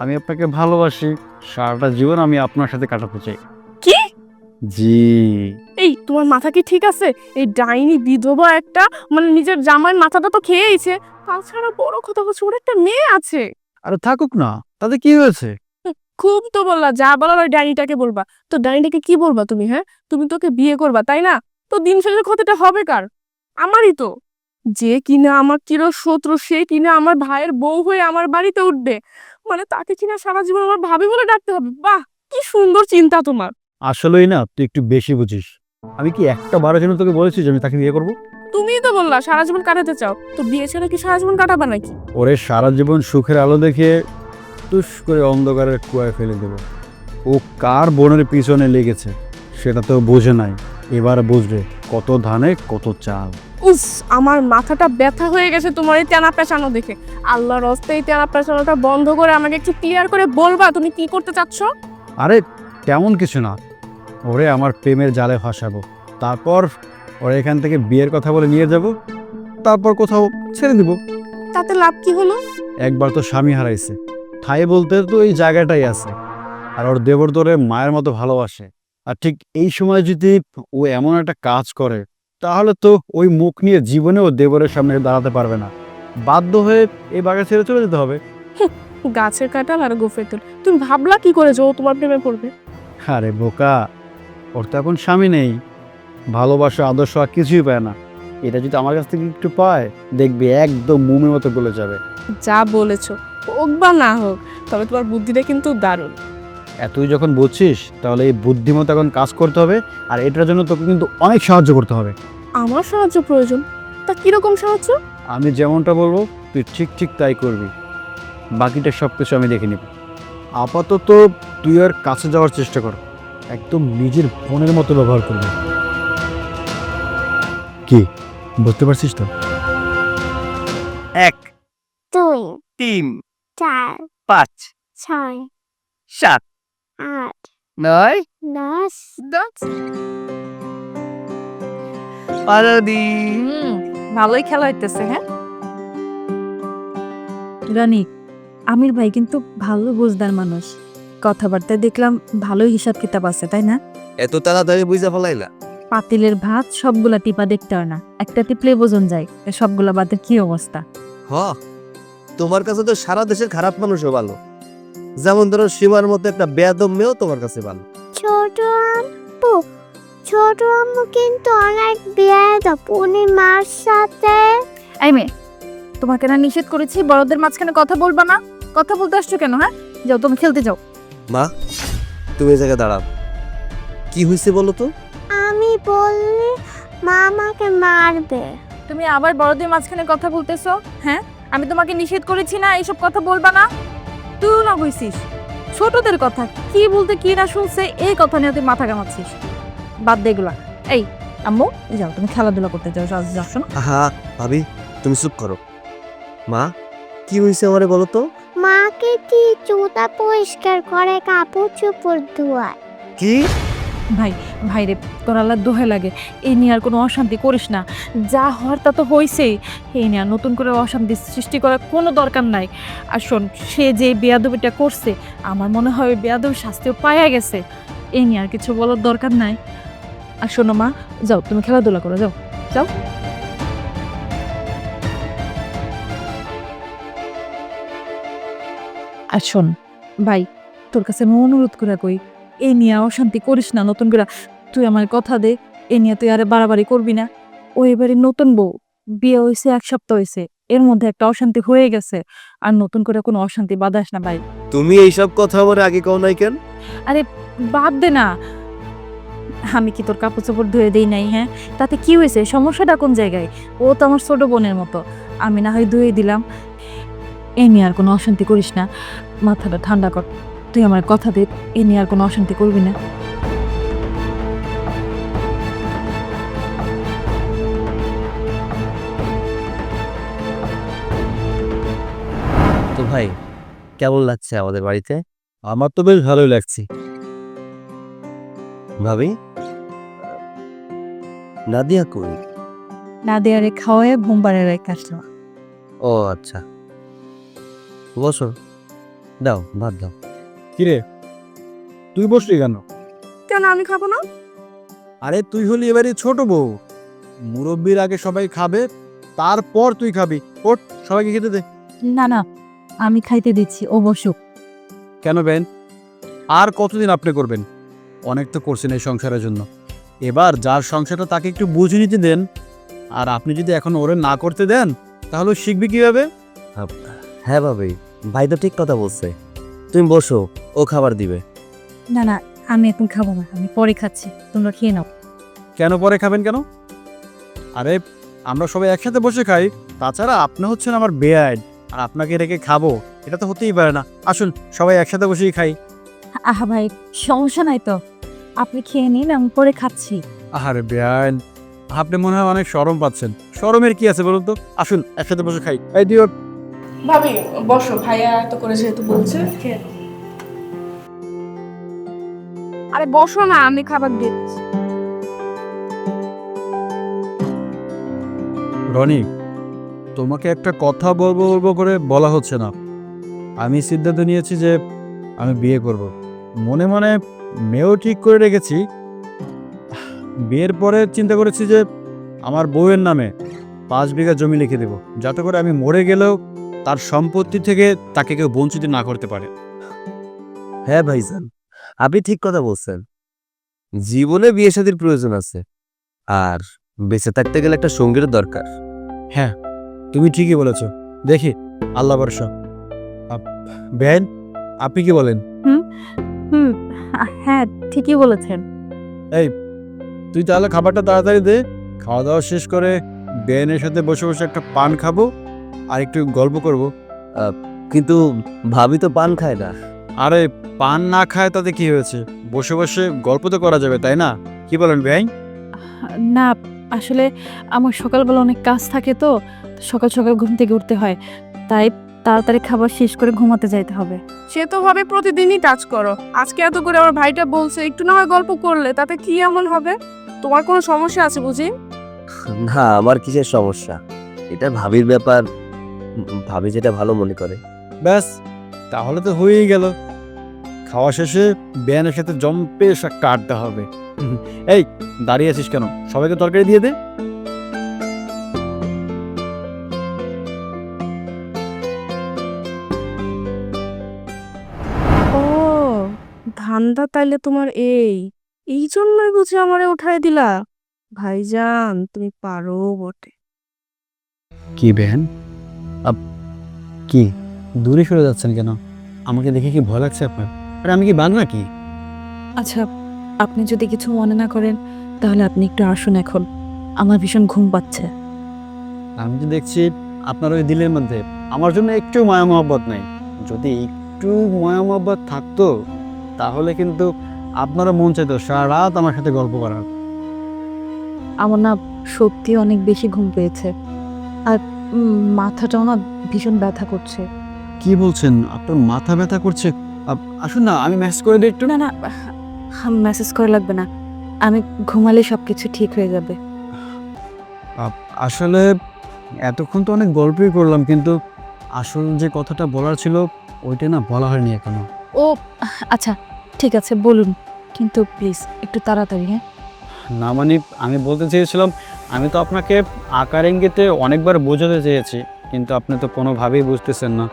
আমি আপনাকে ভালোবাসি, সারাটা জীবন আমি আপনার সাথে কাটাতে চাই। কি? জি। এই তোমার মাথা কি ঠিক আছে? এই ডাইনি বিধবা একটা, মানে নিজের জামাইয়ের মাথাটা তো খেয়েইছে, তাছাড়া বড় কথা হচ্ছে ওর একটা মেয়ে আছে। আরে থাকুক না, তাতে কি হয়েছে? খুব তো বললা, যা বলার ওই ডাইনিটাকে বলবা। তো ডাইনিটাকে কি বলবা তুমি? হ্যাঁ, তুমি তোকে বিয়ে করবা তাই না? তো দিন শেষে ক্ষতিটা হবে কার? আমারই তো। যে কিনা আমার চির শত্রু, সে কিনা আমার ভাইয়ের বউ হয়ে আমার বাড়িতে উঠবে, মানে তাকে কিনা সারা জীবন আমার ভাবি বলে ডাকতে হবে। বাহ, কি সুন্দর চিন্তা তোমার। আসলেই না, তুই একটু বেশি বুঝিস। আমি কি একটা বারের জন্য তোকে বলেছি যে আমি তাকে বিয়ে করবো? তুমিই তো বললা সারা জীবন কাটাতে চাও, তো বিয়ে ছাড়া কি সারা জীবন কাটাবা নাকি? ওরে সারা জীবন সুখের আলো দেখে তুষ করে অন্ধকারের কুয়ায় ফেলে দেব। ও কার বোনের পিছনে লেগেছে সেটা তো বোঝে নাই, এবার বুঝবে কত ধানে কত চাল। উস, আমার মাথাটা ব্যথা হয়ে গেছে তোমার এই তেনা পেঁচানো দেখে। আল্লাহর রাস্তে এই তেনা পেঁচানোটা বন্ধ করে আমাকে একটু ক্লিয়ার করে বলবা তুমি কি করতে চাচ্ছ? আরে তেমন কিছু না, ওরে আমার প্রেমের জালে ফাঁসাবো, তারপর ওরে এখান থেকে বিয়ের কথা বলে নিয়ে যাব, তারপর কোথাও ছেড়ে দিব। তাতে লাভ কি হলো? একবার তো স্বামী হারাইছে, ঠাই বলতে তো এই জায়গাটাই আছে, আর ওর দেবর তোরে মায়ের মতো ভালোবাসে। আর ঠিক এই সময় যদি ও এমন একটা কাজ করে, তাহলে তো ওই মুখ নিয়ে জীবনে ও দেবরের সামনে দাঁড়াতে পারবে না, বাধ্য হয়ে এই বাগা ছেড়ে চলে যেতে হবে। গাছের কাঁঠাল আর গোফের তেল, তুমি ভাবলা কি করে যে ও তোমার প্রেমে পড়বে? আরে বোকা, ওর তো এখন স্বামী নেই, ভালোবাসা আদর্শ আর কিছুই পায় না। এটা যদি আমার কাছ থেকে একটু পায়, দেখবি একদম মুমের মতো গলে যাবে। যা বলেছো, হোক বা না হোক, তবে তোমার বুদ্ধিটা কিন্তু দারুণ। তুই যখন বুঝছিস, তাহলে এই বুদ্ধিমতো এখন কাজ করতে হবে, আর এটার জন্য তোকে কিন্তু অনেক সাহায্য করতে হবে। আমার সাহায্য প্রয়োজন? তা কিরকম সাহায্য? আমি যেমনটা বলবো তুই ঠিক ঠিক তাই করবি, বাকিটা সব কিছু আমি দেখে নিব। আপাতত তুই আর কাছে যাওয়ার চেষ্টা কর, একদম নিজের ফোনের মতো ব্যবহার করবি। কি বুঝতে পারছিস তো? 1 2 3 4 5 6 7 8 9 10 পারদি। ভালোই খেলা হইতেছে। হ্যাঁ রানী, আমির ভাই কিন্তু ভালো বুঝদার মানুষ। কথাবার্তা দেখলাম ভালোই হিসাব কিতাব আছে, তাই না? এত তাড়াতাড়ি বুঝা ফেলাইলা? পাতিলের ভাত সবগুলা টিপা দেখতে হয় না, একটা টিপলে বোঝন যায় সবগুলা ভাতের কি অবস্থা। হ, তোমার কাছে তো সারা দেশের খারাপ মানুষও ভালো। যেমন ধরো সীমার মতো একটা বেয়াদব মেয়েও তোমার কাছে ভালো। ছোট আম্মু কিন্তু অনেক বেয়াদব, উনি মার সাথে। এই মেয়ে, তোমাকে না নিষেধ করেছি বড়দের মাঝখানে কথা বলবা না? কথা বলতে আসছো কেন? হ্যাঁ, যাও তুমি খেলতে যাও। মা, তুমি এই জায়গায় দাঁড়াও। কি হয়েছে বলো তো? আমি বললে মা আমাকে মারবে। তুমি আবার বড়দের মাঝখানে কথা বলতেছো? হ্যাঁ, আমি তোমাকে নিষেধ করেছি না এইসব কথা বলবা না? তুই না হইছিস ছোটদের কথা কি বলতে কি না শুনছে, এই কথা নিয়ে তুই মাথা ঘামাচ্ছিস। বাদ দে এগুলা। এই আম্মু, যাও তুমি খেলাধুলা করতে যাও, যাচ্ছ না? আহা ভাবি, তুমি চুপ করো। মা, কি হয়েছে আমারে বলো তো? মাকে কি জুতা পরিষ্কার করে, কাপড় চোপড় ধোয়ায়। কি? ভাই রে, তোর আল্লাহ দোহাই লাগে, এই নিয়ে আর কোনো অশান্তি করিস না। যা হওয়ার তা তো হয়েছেই, এই নিয়ে আর নতুন করে অশান্তি সৃষ্টি করার কোনো দরকার নাই। আর শোন, সে যে বেয়াদবিটা করছে, আমার মনে হয় ওই বেয়াদব শাস্তিও পাওয়া গেছে। এই নিয়ে আর কিছু বলার দরকার নাই। আর শোনো মা, যাও তুমি খেলাধুলা করো, যাও যাও। আর শোন ভাই, তোর কাছে আমি অনুরোধ করে কই, এই নিয়ে অশান্তি করিস না নতুন করে। তুই আমার কথা দে, এ নিয়ে তুই আরে বাড়াবাড়ি করবি না। ও এবারে নতুন বউ, বিয়ে হয়েছে 1 সপ্তাহ হয়েছে, এর মধ্যে একটা অশান্তি হয়ে গেছে। আর নতুন করে কোনো অশান্তি বাঁধাস না ভাই। তুমি এইসব কথা আমার আগে কও নাই কেন? আরে বাদ দে না, আমি কি তোর কাপড় চোপড় ধুয়ে দেই নাই? হ্যাঁ, তাতে কি হয়েছে? সমস্যাটা কোন জায়গায়? ও তো আমার ছোট বোনের মতো, আমি না হয় ধুয়ে দিলাম। এ নিয়ে আর কোনো অশান্তি করিস না, মাথাটা ঠান্ডা কর। তুই আমার কথা দে, এ নিয়ে আর কোনো অশান্তি করবি না। তো ভাই, কেমন লাগছে আমাদের বাড়িতে? আমার তো বেশ ভালোই লাগছে। ভাবি, নাদিয়া কই? না দেয়ারে খাওয়ায় ঘুম পাড়ে রেখে আসলাম। ও আচ্ছা, বসো, দাও ভাত দাও। কিরে, তুই বসলি কেন? কেন আমি খাবো না? আরে তুই হলি এবারে ছোট বউ, মুরব্বির আগে সবাই খাবে, তারপর তুই খাবি। ওঠ, সবাইকে খেতে দে। না না, আমি খাইতে দিচ্ছি, ও বসুক। কেন বেন, আর কতদিন আপনি করবেন? অনেক তো করছেন এই সংসারের জন্য, এবার যার সংসারটা তাকে একটু বুঝে নিতে দেন। আর আপনি যদি এখন ওরে না করতে দেন, তাহলে ও শিখবে কিভাবে? হ্যাঁ ভাবি, ভাই তো ঠিক কথা বলছে। তুমি বসো, ও খাবার দিবে। না না, আমি এখন খাবো না, আমি পরে খাচ্ছি, তোমরা খেয়ে নাও। কেন পরে খাবেন কেন? আরে আমরা সবাই একসাথে বসে খাই, তাছাড়া আপনি হচ্ছেন আমার বেয়াই, আর আপনাকে রেখে খাবো এটা তো হতেই পারে না। আসুন সবাই একসাথে বসেই খাই। আহা ভাই, সমস্যা নাই তো, আপনি খেয়ে নিন, আমি পরে খাচ্ছি। আরে বেয়াই, আপনি মনে হয় অনেক শরম পাচ্ছেন। শরমের কি আছে বলুন তো? আসুন একসাথে বসে খাই। এই দিও। ভাবি বসো, ভাইয়া এত করে যেহেতু বলছে খেয়ে নাও। আরে বসো না, আমি খাবার দিচ্ছি। রনি, তোমাকে একটা কথা বলবো বলবো করে বলা হচ্ছে না। আমি সিদ্ধান্ত নিয়েছি যে আমি বিয়ে করব। মনে মনে মেয়েও ঠিক করে রেখেছি। বিয়ের পরে চিন্তা করেছি যে আমার বউয়ের নামে 5 বিঘা জমি লিখে দেব, যাতে করে আমি মরে গেলেও তার সম্পত্তি থেকে তাকে কেউ বঞ্চিত না করতে পারে। হ্যাঁ ভাইজান, আপনি ঠিক কথা বলছেন। জীবনে বিয়ে শাদীর প্রয়োজন আছে, আর বেঁচে থাকতে গেলে একটা সঙ্গীর দরকার। হ্যাঁ, তুমি ঠিকই বলেছ। দেখি, আল্লাহ ভরসা। বেন, আপনি কি বলেন? হ্যাঁ, ঠিকই বলেছেন। তুই তাহলে খাবারটা তাড়াতাড়ি দে, খাওয়া দাওয়া শেষ করে বেনের সাথে বসে বসে একটা পান খাবো আর একটু গল্প করব। কিন্তু ভাবি তো পান খায় না। আরে পান না খায় তাতে কি হয়েছে? বসে বসে গল্প তো করা যাবে, তাই না? কি বলেন ভাই? না, আসলে আমার সকালবেলা অনেক কাজ থাকে তো, সকাল সকাল ঘুম থেকে উঠতে হয়, তাই তাড়াতাড়ি খাবার শেষ করে ঘুমাতে যাইতে হবে। সে তো ভাবে প্রতিদিনই টাচ করো, আজকে এত করে আমার ভাইটা বলছে একটু না হয় গল্প করলে তাতে কি এমন হবে? তোমার কোনো সমস্যা আছে বুঝি? না, আমার কিসের সমস্যা? এটা ভাবির ব্যাপার, ভাবি যেটা ভালো মনে করে। ব্যাস, তাহলে তো হয়েই গেল। খাওয়া শেষে বেয়ানের সাথে জম্পেশ একটা আড্ডা হবে। এই, দাঁড়িয়ে আছিস কেন? সবাইকে তরকারি দিয়ে দে। ও, ধান্দা তাইলে তোমার এই জন্যই বুঝি আমারে উঠাই দিলা? ভাইজান তুমি পারো বটে। কি বেয়ান, কি দূরে সরে যাচ্ছেন কেন? আমাকে দেখে কি ভয় লাগছে আপনার? আরে আমি কি বান নাকি? আচ্ছা, আপনি যদি কিছু মনে না করেন তাহলে আপনি একটু আসুন এখন, আমার ভীষণ ঘুম পাচ্ছে। আমি তো দেখছি আপনার ওই দিলের মধ্যে আমার জন্য একটু মায়া মহব্বত নাই। যদি একটু মায়া মহব্বত থাকতো তাহলে কিন্তু আপনারও মন চাইতো সারা রাত আমার সাথে গল্প করার। আমার না সত্যি অনেক বেশি ঘুম পেয়েছে, আর মাথাটাও না ভীষণ ব্যথা করছে। কি বলছেন? আপনার মাথা ব্যথা করছে? আসুন না, আমি মেসেজ করে দিই একটু। না না, মেসেজ করা লাগবে না, আমি ঘুমালে সব কিছু ঠিক হয়ে যাবে। আসলে এতক্ষণ তো অনেক গল্পই করলাম, কিন্তু আসল যে কথাটা বলার ছিল ওইটা না বলা হয়নি এখনো। ও আচ্ছা, ঠিক আছে বলুন, কিন্তু প্লিজ একটু তাড়াতাড়ি। হ্যাঁ, না মানে আমি বলতে চেয়েছিলাম, আমি তো আপনাকে আকার ইঙ্গিতে অনেকবার বোঝাতে চেয়েছি, কিন্তু আপনি তো কোনোভাবেই বুঝতেছেন না।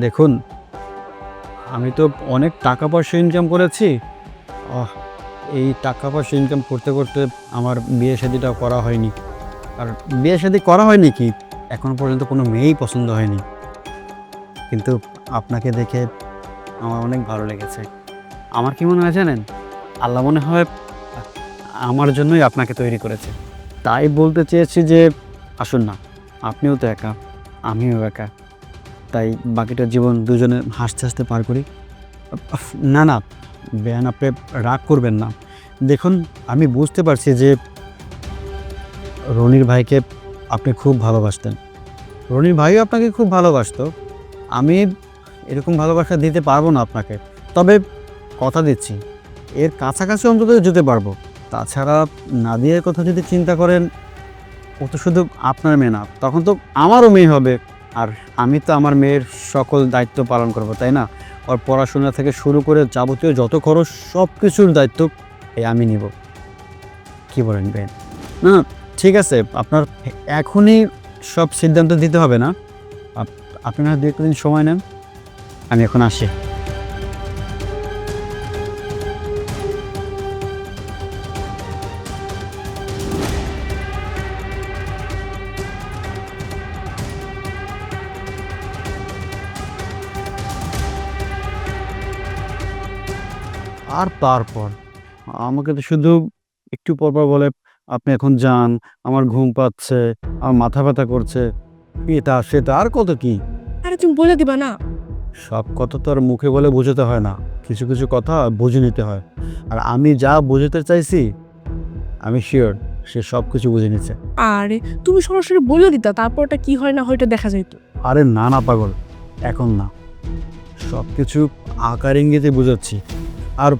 দেখুন, আমি তো অনেক টাকা পয়সা ইনকাম করেছি। এই টাকা পয়সা ইনকাম করতে করতে আমার বিয়ে শাদিটাও করা হয়নি। আর বিয়ে শাদি করা হয়নি কি, এখন পর্যন্ত কোনো মেয়েই পছন্দ হয়নি। কিন্তু আপনাকে দেখে আমার অনেক ভালো লেগেছে। আমার কি মনে হয় জানেন, আল্লাহ মনে হয় আমার জন্যই আপনাকে তৈরি করেছে। তাই বলতে চেয়েছি যে আসুন না, আপনিও তো একা, আমিও একা, তাই বাকিটা জীবন দুজনে হাসতে হাসতে পার করি। না না বেয়ান, আপনি রাগ করবেন না। দেখুন, আমি বুঝতে পারছি যে রনির ভাইকে আপনি খুব ভালোবাসতেন, রনির ভাইও আপনাকে খুব ভালোবাসতো। আমি এরকম ভালোবাসা দিতে পারবো না আপনাকে, তবে কথা দিচ্ছি এর কাছাকাছি অন্তত যেতে পারবো। তাছাড়া নাদিয়ার কথা যদি চিন্তা করেন, ও তো শুধু আপনার মেয়ে না, তখন তো আমারও মেয়ে হবে। আর আমি তো আমার মেয়ের সকল দায়িত্ব পালন করব, তাই না? ওর পড়াশোনা থেকে শুরু করে যাবতীয় যত খরচ সব কিছুর দায়িত্ব আমি নিব। কি বলেন বেন? না ঠিক আছে, আপনার এখনই সব সিদ্ধান্ত দিতে হবে না, আপনারা দু একটা দিন সময় নেন। আমি এখন আসি। আর তারপর আমাকে তো শুধু একটু পরপর বলে আপনি এখন যান, আমার ঘুম পাচ্ছে, আমার মাথা ব্যথা করছে, এটা সেটা আর কত কি। আরে তুমি বলে দিবা না? সব কথা তো আর মুখে বলে বোঝাতে হয় না, কিছু কিছু কথা বুঝে নিতে হয়। আর আমি যা বোঝাতে চাইছি আমি শিওর সে সব কিছু বুঝে নিচ্ছে। আরে তুমি সরাসরি বলে দিতা, তারপরটা কি হয় না হয়টা দেখা যাইতো। আরে না না পাগল, এখন না, সব কিছু আকার ইঙ্গিতে বুঝাচ্ছি। আর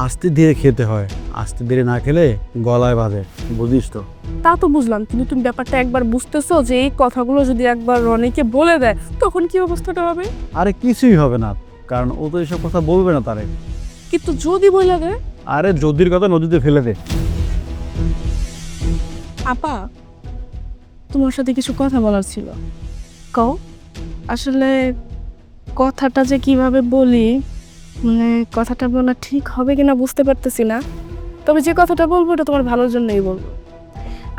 আস্তে ধীরে খেতে হয়, আস্তে ধীরে না খেলে গলায় বাঁধে, বুঝিস তো? তা তো বুঝলাম, কিন্তু তুমি ব্যাপারটা একবার বুঝতেছো যে এই কথাগুলো যদি একবার রনিকে বলে দেয় তখন কি অবস্থাটা হবে? আরে কিছুই হবে না, কারণ ও তো এসব কথা বলবে না তারে। কিন্তু যদি বলে দেয়? আরে যদির কথা নদীতে ফেলে দে। আপা, তোমার সাথে কিছু কথা বলার ছিল। কও। আসলে কথাটা যে কিভাবে বলি, মানে কথাটা বলা ঠিক হবে কিনা বুঝতে পারতেছি না। তবে যে কথাটা বলবো এটা তোমার ভালোর জন্যই বলবো।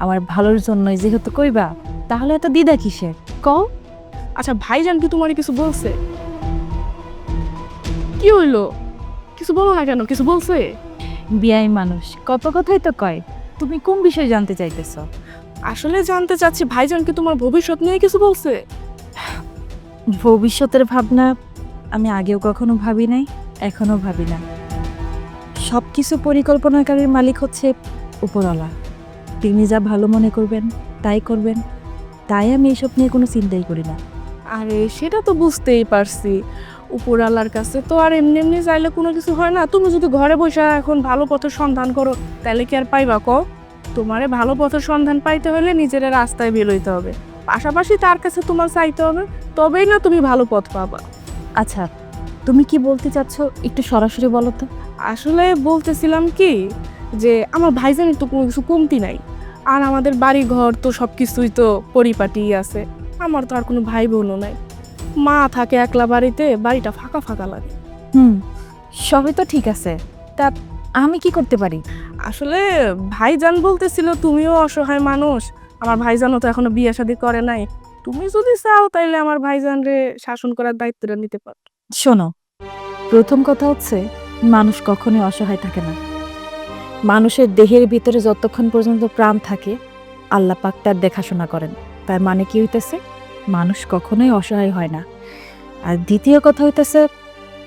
আমার ভালোর জন্যই যেহেতু কইবা, তাহলে এত দ্বিধা কিসের? কও। আচ্ছা, ভাইজান কি তোমার কিছু বলছে? কি হইলো? কিছু বলো না কেন? কিছু বলছে? বিয়াই মানুষ কত কথাই তো কয়, তুমি কোন বিষয় জানতে চাইতেছ? আসলে জানতে চাচ্ছি ভাইজান কি তোমার ভবিষ্যৎ নিয়ে কিছু বলছে? ভবিষ্যতের ভাবনা আমি আগেও কখনো ভাবি নাই, এখনো ভাবি না। সব কিছু পরিকল্পনাকারীর মালিক হচ্ছে উপরওয়ালা। তিনি যা ভালো মনে করবেন তাই করবেন, তাই আমি এসব নিয়ে কোনো চিন্তাই করি না। আরে সেটা তো বুঝতেই পারছি, উপর আল্লাহর কাছে তো আর এমনি এমনি চাইলে কোনো কিছু হয় না। তুমি যদি ঘরে বসে এখন ভালো পথের সন্ধান করো তাহলে কি আর পাইবা কও? তোমারে ভালো পথের সন্ধান পাইতে হলে নিজের রাস্তায় বেরোইতে হবে, পাশাপাশি তার কাছে তোমার চাইতে হবে, তবেই না তুমি ভালো পথ পাবা। আচ্ছা, তুমি কি বলতে চাচ্ছ একটু সরাসরি বলো তো। আসলে বলতেছিলাম কি যে আমার ভাইজানের তো কোনো কিছু কমতি নাই, আর আমাদের বাড়ি ঘর তো সব কিছুই তো পরিপাটি আছে। আমার তো আর কোনো ভাই বোনও নাই, মা থাকে একলা বাড়িতে, বাড়িটা ফাঁকা ফাঁকা লাগে। সবই তো ঠিক আছে, তা আমি কি করতে পারি? আসলে ভাইজান বলতেছিল তুমিও অসহায় মানুষ, আমার ভাইজানও তো এখনো বিয়ে শাদী করে নাই, তুমি যদি চাও তাইলে আমার ভাইজান রে শাসন করার দায়িত্বটা নিতে পারো। শোনো, প্রথম কথা হচ্ছে মানুষ কখনোই অসহায় থাকে না। মানুষের দেহের ভিতরে যতক্ষণ পর্যন্ত প্রাণ থাকে আল্লাহ পাক তার দেখাশোনা করেন। তার মানে কি হইতেছে, মানুষ কখনোই অসহায় হয় না। আর দ্বিতীয় কথা হইতেছে,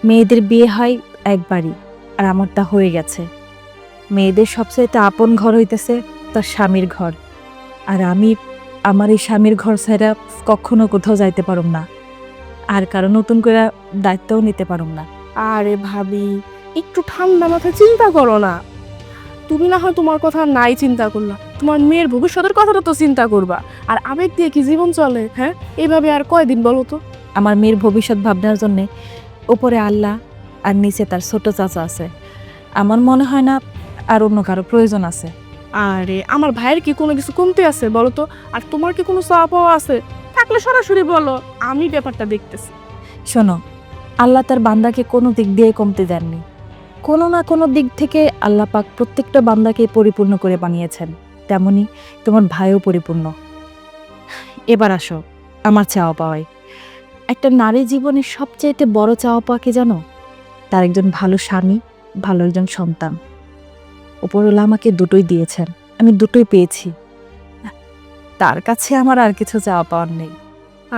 মেয়েদের বিয়ে হয় একবারই, আর আমার তা হয়ে গেছে। মেয়েদের সবচাইতে আপন ঘর হইতেছে তার স্বামীর ঘর, আর আমি আমার এই স্বামীর ঘর ছাড়া কখনো কোথাও যাইতে পারুম না, আর কারো নতুন করে দায়িত্বও নিতে পারুম না। আরে ভাবি, একটু ঠান্ডা মাথায় চিন্তা করো না। তুমি না হয় তোমার কথা নাই চিন্তা করলা, তোমার মেয়ের ভবিষ্যতের কথাটা তো চিন্তা করবা। আর আবেগ দিয়ে কি জীবন চলে? হ্যাঁ, এইভাবে আর কয়দিন বলো তো? আমার মেয়ের ভবিষ্যৎ ভাবনার জন্যে উপরে আল্লাহ আর নিচে তার ছোট চাচা আছে। আমার মনে হয় না আর অন্য কারো প্রয়োজন আছে। আরে আমার ভাইয়ের কি কোনো কিছু কমতে আছে বলো তো? আর তোমার কি কোনো চাওয়া পাওয়া আছে? থাকলে সরাসরি বলো, আমি ব্যাপারটা দেখতেছি। শোনো, আল্লাহ তার বান্দাকে কোনো দিক দিয়ে কমতে দেননি। কোনো না কোনো দিক থেকে আল্লাহ পাক প্রত্যেকটা বান্দাকে পরিপূর্ণ করে বানিয়েছেন, তেমনি তোমার ভাইও পরিপূর্ণ। এবার আসো আমার চাওয়া পাওয়ায়। একটা নারী জীবনের সবচেয়ে বড় চাওয়া পাওয়া কি জানো? তার একজন ভালো স্বামী, ভালো একজন সন্তান। উপরওয়ালা আমাকে দুটোই দিয়েছেন, আমি দুটোই পেয়েছি। তার কাছে আমার আর কিছু চাওয়া পাওয়ার নেই।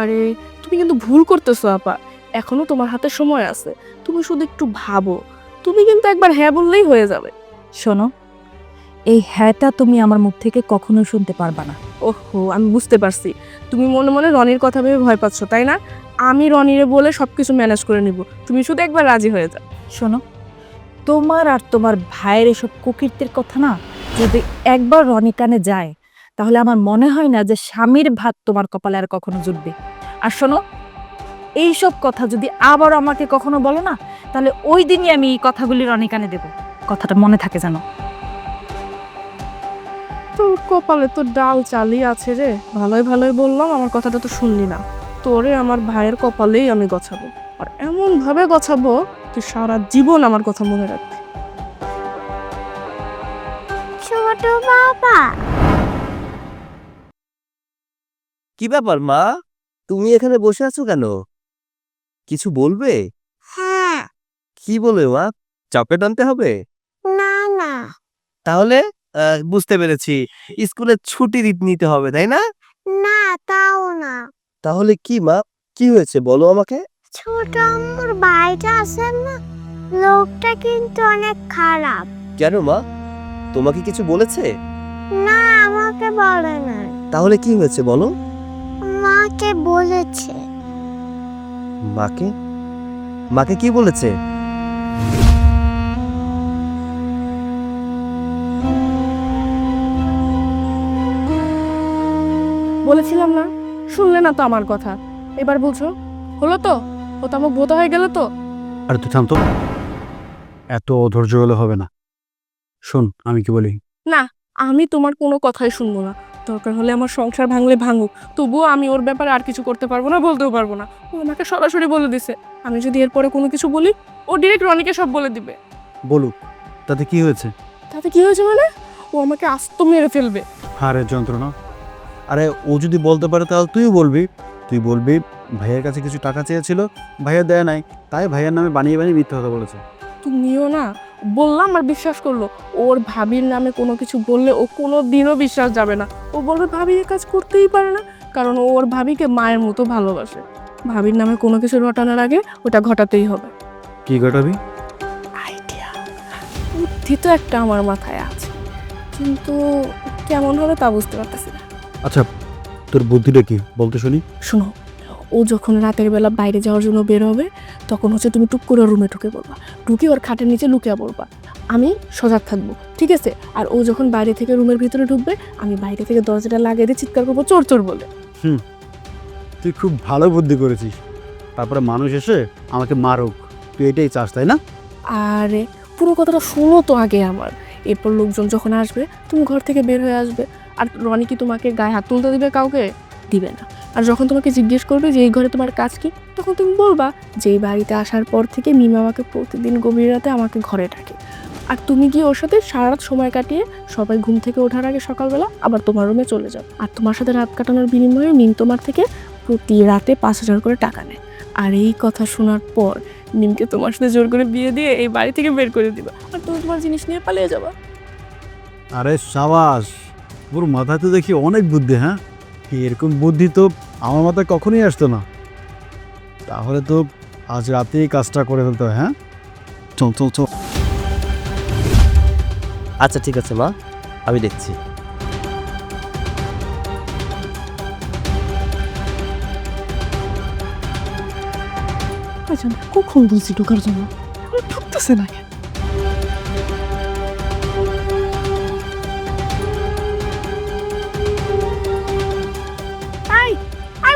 আরে তুমি কিন্তু ভুল করতেছো আপা, এখনো তোমার হাতে সময় আছে। তুমি শুধু একটু ভাবো, তুমি কিন্তু একবার হ্যাঁ বললেই হয়ে যাবে। শোনো, এই হ্যাঁটা তুমি আমার মুখ থেকে কখনো শুনতে পারবা না। ওহো, আমি বুঝতে পারছি, তুমি মনে মনে রনির কথা ভেবে ভয় পাচ্ছ, তাই না? আমি রনিরে বলে সবকিছু ম্যানেজ করে নিব, তুমি শুধু একবার রাজি হয়ে যাও। শোনো, তোমার আর তোমার ভাইয়ের এসব কুকীর্তির কথা না যদি একবার রনি কানে যায়, তাহলে আমার মনে হয় না যে স্বামীর ভাত তোমার কপালে আর কখনো জুটবে। আর শোনো, এইসব কথা যদি আবার আমাকে কখনো বলো না, তাহলে ওই দিনই আমি এই কথাগুলি রনি কানে দেব। কথাটা মনে থাকে জানো। তোর কপালে তো ডাল চালি আছে রে, ভালোই ভালোই বললাম, আমার কথাটা তো শুনলি না। তোরে আমার ভাইয়ের কপালেই আমি গছাবো, আর এমন ভাবে গছাবো তুই সারা জীবন আমার কথা মনে রাখবি। ছোট বাবা, কি ব্যাপার মা, তুমি এখানে বসে আছো কেন? কিছু বলবে? হ্যাঁ। কি বলবে মা? চকলেট আনতে হবে? না না তাহলে বুঝতে পেরেছি, স্কুলে ছুটি নিতে হবে, তাই না? না, তাও না। তাহলে কি মা, কি হয়েছে বলো আমাকে। ছোট আম্মুর ভাইটা আছে না, লোকটা কিন্তু অনেক খারাপ। কেন মা, তোমাকে কিছু বলেছে? না, আমাকে বলে না, তাহলে কি হয়েছে বলো। মাকে বলেছে। মাকে? মাকে কি বলেছে? বলেছিলাম না, শুনলে না তো আমার কথা। এবার বলছো, হলো তো? ও তো আমাকে বোধ হয়ে গেল তো। আর তুই থাম তো, এত অধৈর্য হলে হবে না। শোন আমি কি বলি। না, আমি তোমার কোনো কথাই শুনবো না। দরকার হলে আমার সংসার ভাঙলে ভাঙুক, তবুও আমি ওর ব্যাপারে আর কিছু করতে পারবো না, বলতেও পারবো না। ও আমাকে সরাসরি বলে দিছে, আমি যদি এরপরে কোনো কিছু বলি ও ডিরেক্ট রনিকে সব বলে দিবে। বলুক, তাতে কি হয়েছে? তাতে কি হয়েছে মানে? ও আমাকে আস্ত মেরে ফেলবে। হারের যন্ত্রণা। আরে ও যদি বলতে পারে তাহলে তুইও বলবি। তুই বলবি ভাইয়ের কাছে কিছু টাকা চেয়েছিল, ভাইয়া দেয় নাই, তাই ভাইয়ের নামে বানিয়ে বানিয়ে মিথ্যা কথা বলেছে। তুমিও না, বললাম আর বিশ্বাস করলো। ওর ভাবির নামে কোনো কিছু বললে ও কোনো দিনও বিশ্বাস যাবে না। ও বলবে ভাবি এ কাজ করতেই পারে না, কারণ ও ওর ভাবিকে মায়ের মতো ভালোবাসে। ভাবির নামে কোনো কিছু রটানোর আগে ওটা ঘটাতেই হবে। কি ঘটাবি? আইডিয়া, বুদ্ধি তো একটা আমার মাথায় আছে, কিন্তু কেমন হবে তা বুঝতে পারতেছি না। আচ্ছা তোর বুদ্ধিটা কি বলতে শুনি। শোনো, ও যখন রাতের বেলা বাইরে যাওয়ার জন্য বের হবে তখন হচ্ছে তুমি টুক করে রুমে ঢুকে পড়বা, ঢুকে ওর খাটের নিচে লুকিয়ে পড়বা, আমি সজাগ থাকবো, ঠিক আছে? আর ও যখন বাইরে থেকে রুমের ভিতরে ঢুকবে আমি বাইরে থেকে দরজাটা লাগিয়ে দিয়ে চিৎকার করবো চোর চোর বলে। তুই খুব ভালো বুদ্ধি করেছিস। তারপরে মানুষ এসে আমাকে মারুক, তুই এটাই চাস তাই না? আরে পুরো কথাটা শোনো তো আগে আমার, এরপর লোকজন যখন আসবে তুমি ঘর থেকে বের হয়ে আসবে, আর রনি কি তোমাকে গায়ে হাত তুলতে দিবে? কাউকে দিবে না। আর যখন তোমাকে জিজ্ঞেস করবে যে এই ঘরে তোমার কাজ কি, তখন তুমি বলবা যে এই বাড়িতে আসার পর থেকে মিমা আমাকে প্রতিদিন গভীর রাতে আমাকে ঘরে ডাকে, আর তুমি গিয়ে ওর সাথে সারা রাত সময় কাটিয়ে সবাই ঘুম থেকে ওঠার আগে সকালবেলা আবার তোমার রুমে চলে যাও, আর তোমার সাথে রাত কাটানোর বিনিময়ে মিম তোমার থেকে প্রতি রাতে 5,000 করে টাকা নেয়। আর এই কথা শোনার পর মিমকে তোমার সাথে জোর করে বিয়ে দিয়ে এই বাড়ি থেকে বের করে দিবা, আর তুমি তোমার জিনিস নিয়ে পালিয়ে যাবা। আরে সাবাস, ওর মাথায় তো দেখি অনেক বুদ্ধি। হ্যাঁ, এরকম বুদ্ধি তো আমার মাথায় কখনোই আসতো না। তাহলে তো আজ রাতেই কাজটা করে ফেলতে হয়। হ্যাঁ, চল চল চল। আচ্ছা ঠিক আছে মা, আমি দেখছি। কখন বলছি ঢোকার জন্য, ঢুকতেছে না কেন?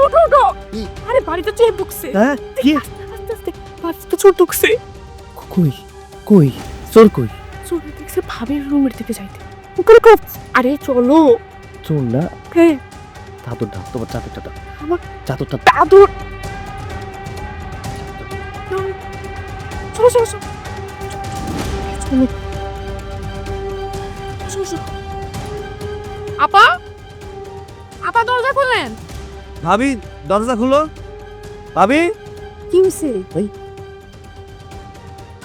উঠো উঠো, আরে বাড়িতে চেয়ে ঢুকছে। হ্যাঁ কি? আস্তে আস্তে বাড়িতে চোর ঢুকছে। কই কই চোর কই? চোর দেখছে ভাবির রুমের থেকে যাইতে। উপরে কপ, আরে চলো। চোর না, হ্যাঁ চাদরটা তোমার, চাদরটা আমার চাদরটা দাদুর। চলো চলো চলো চলো চলো চলো। আপা, আপা দরজা খুললেন। ভাবি দরজা খুলো, ভাবি। কি হয়েছে?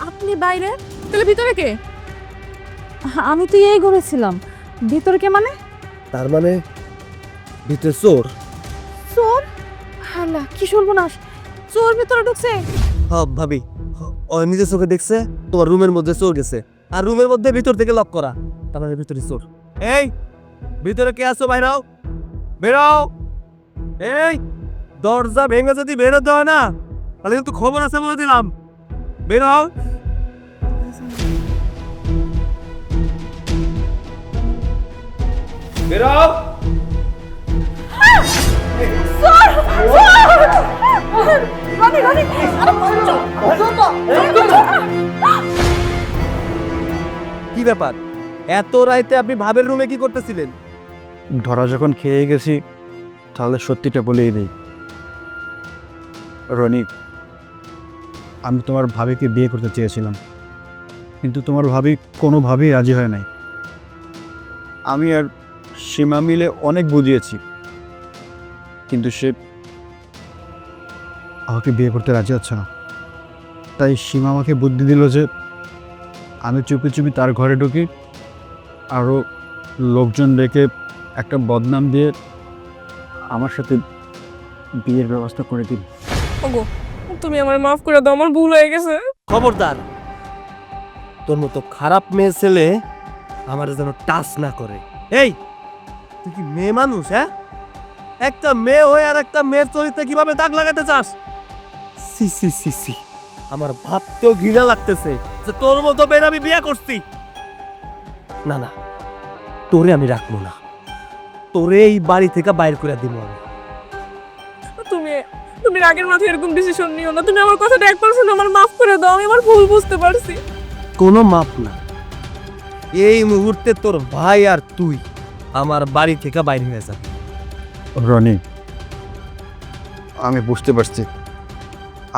আপনি বাইরে, তাহলে ভিতরে কে? আমি তো এই ঘরেছিলাম, ভিতরে কে মানে? তার মানে ভিতরে চোর? চোর? হালা কি সর্বনাশ, চোর ভিতরে ঢুকছে? হ্যাঁ ভাবি, ও নিজের চোখে দেখছে তোমার রুমের মধ্যে চোর গেছে, আর রুমের মধ্যে ভিতর থেকে লক করা, তার মানে ভিতরে চোর। এই ভিতরে কে আছো? বাইরাও, বেরাও। এই দরজা ভেঙে যদি বেরোতে হয় না, তাহলে কিন্তু খবর আছে বলে দিলাম। বেরাও। বেরাও। কি ব্যাপার, এত রাইতে আপনি ভাবের রুমে কি করতেছিলেন? ধরা যখন খেয়ে গেছি তাহলে সত্যিটা বলেই দিই। রনি, আমি তোমার ভাবিকে বিয়ে করতে চেয়েছিলাম, কিন্তু তোমার ভাবি কোনোভাবেই রাজি হয় নাই। আমি আর সীমা মিলে অনেক বুঝিয়েছি, কিন্তু সে আমাকে বিয়ে করতে রাজি হচ্ছে না। তাই সীমা আমাকে বুদ্ধি দিল যে আমি চুপি চুপি তার ঘরে ঢুকি, আরও লোকজন ডেকে একটা বদনাম দিয়ে আমার সাথে বিয়ের ব্যবস্থা করে দিন। ওগো তুমি আমার মাফ করে দাও, আমার ভুল হয়ে গেছে। খবরদার, তোর মতো খারাপ মেয়ে ছেলে আমার যেন টাচ না করে। এই তুই কি মেয়ে মানুষ? হ্যাঁ, একটা মেয়ে হয়ে আর একটা মেয়ের চরিত্রে কিভাবে দাগ লাগাতে চাস? সি সি সি সি, আমার ভাবতেও ঘৃণা লাগতেছে যে তোর মতো মেয়ের আমি বিয়ে করছি। না না, তোরে আমি রাখবো না, তোরে এই বাড়ি থেকে বাইর করে দিব আমি। তুমি তুমি রাগের মাথায় এরকম ডিসিশন নিও না, তুমি আমার কথাটা একবার শুনে আমার মাফ করে দাও, আমি আমার ভুল বুঝতে পারছি। কোনো মাপ না, এই মুহূর্তে তোর ভাই আর তুই আমার বাড়ি থেকে বাইরে হয়ে যাবে। রনি, আমি বুঝতে পারছি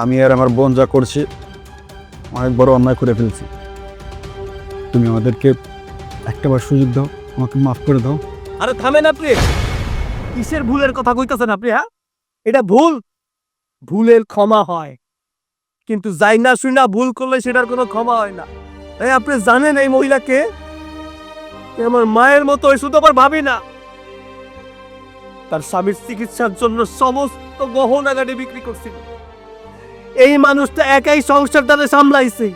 আমি আর আমার বোন যা করছি অনেক বড় অন্যায় করে ফেলছি। তুমি আমাদেরকে একটাবার সুযোগ দাও, আমাকে মাফ করে দাও। আরে থামেন আপনি, কিসের ভুলের কথা কইতাছেন আপনি? হ্যাঁ, এটা ভুল, ভুলের ক্ষমা হয়, কিন্তু যাই না শুই না ভুল করলে সেটার কোনো ক্ষমা হয় না। এই আপনি জানেন এই মহিলাকে? এ আমার মায়ের মতো, শুধু আবার ভাবি না, তার স্বামীর চিকিৎসার জন্য সমস্ত গহনাগাড়ি বিক্রি করছিল। এই মানুষটা একাই সংসারটারে সামলাইছে,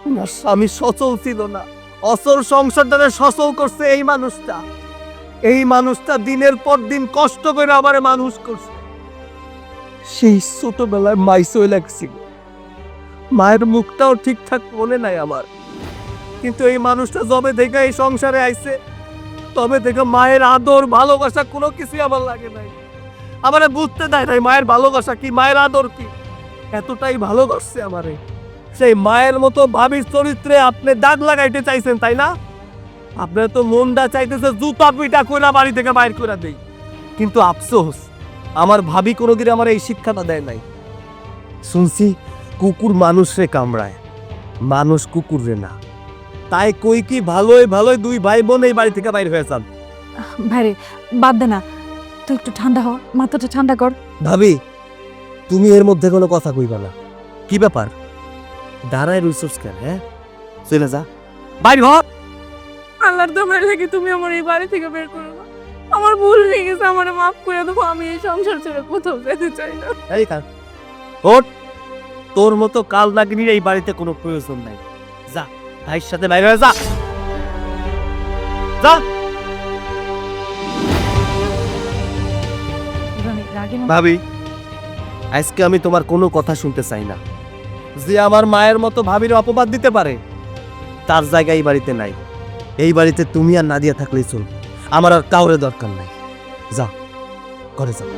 ওনার স্বামী সচল ছিল না, অচল সংসারটারে সচল করছে এই মানুষটা। এই মানুষটা দিনের পর দিন কষ্ট করে আমারে মানুষ করছে। সেই ছোটবেলায় মাইসই লাগছিল, মায়ের মুখটাও ঠিকঠাক মনে নাই আমার। কিন্তু এই মানুষটা যবে থেকে এই সংসারে আইছে তবে থেকে মায়ের আদর ভালোবাসা কোনো কিছুই আমার লাগে নাই। আমারে বুঝতে দেয় নাই মায়ের ভালোবাসা কি, মায়ের আদর কি। এতটাই ভালোবাসছে আমারে, সেই মায়ের মতো ভাবির চরিত্রে আপনি দাগ লাগাইতে চাইছেন, তাই না? আপনার তো মনটা চাইতেছে জুতা পিটা কইরা বাড়ি থেকে বাইর করে দেই। কিন্তু আফসোস, আমার ভাবি কোনোদিন আমার এই শিক্ষাটা দেয় নাই। শুনছি কুকুর মানুষরে কামড়ায়, মানুষ কুকুররে না। তাই কই কি ভালোই ভালোই দুই ভাই বোন এই বাড়ি থেকে বাইর হয়ে যান। ভাইরে বাদ দে না, তুই একটু ঠান্ডা হ, মাথাটা ঠান্ডা কর। ভাবি, তুমি এর মধ্যে কোনো কথা কইবা না। কি ব্যাপার দাঁড়ায় রুইসোস কেন? হ্যাঁ, চলে যা, বাইর হ। আল্লাহর দমের লাগি তুমি আমার এই বাড়ি থেকে বের করো না। আমার ভুল হয়ে গেছে, আমার মাফ করে দেবো। আমি এই সংসার ছেড়ে কোথাও যেতে চাই না। এই কার ওঠ, তোর মতো কাল নাগিনীর এই বাড়িতে কোনো প্রয়োজন নাই। যা, ভাইয়ের সাথে বাইরে হয়ে যা, যা। ভাবি, আজকে আমি তোমার কোনো কথা শুনতে চাই না। যে আমার মায়ের মতো ভাবির অপবাদ দিতে পারে তার জায়গা এই বাড়িতে নাই। এই বাড়িতে তুমি আর নাদিয়া থাকলেই চল, আমার আর কাউরে দরকার নাই। যা, ঘরে যাও।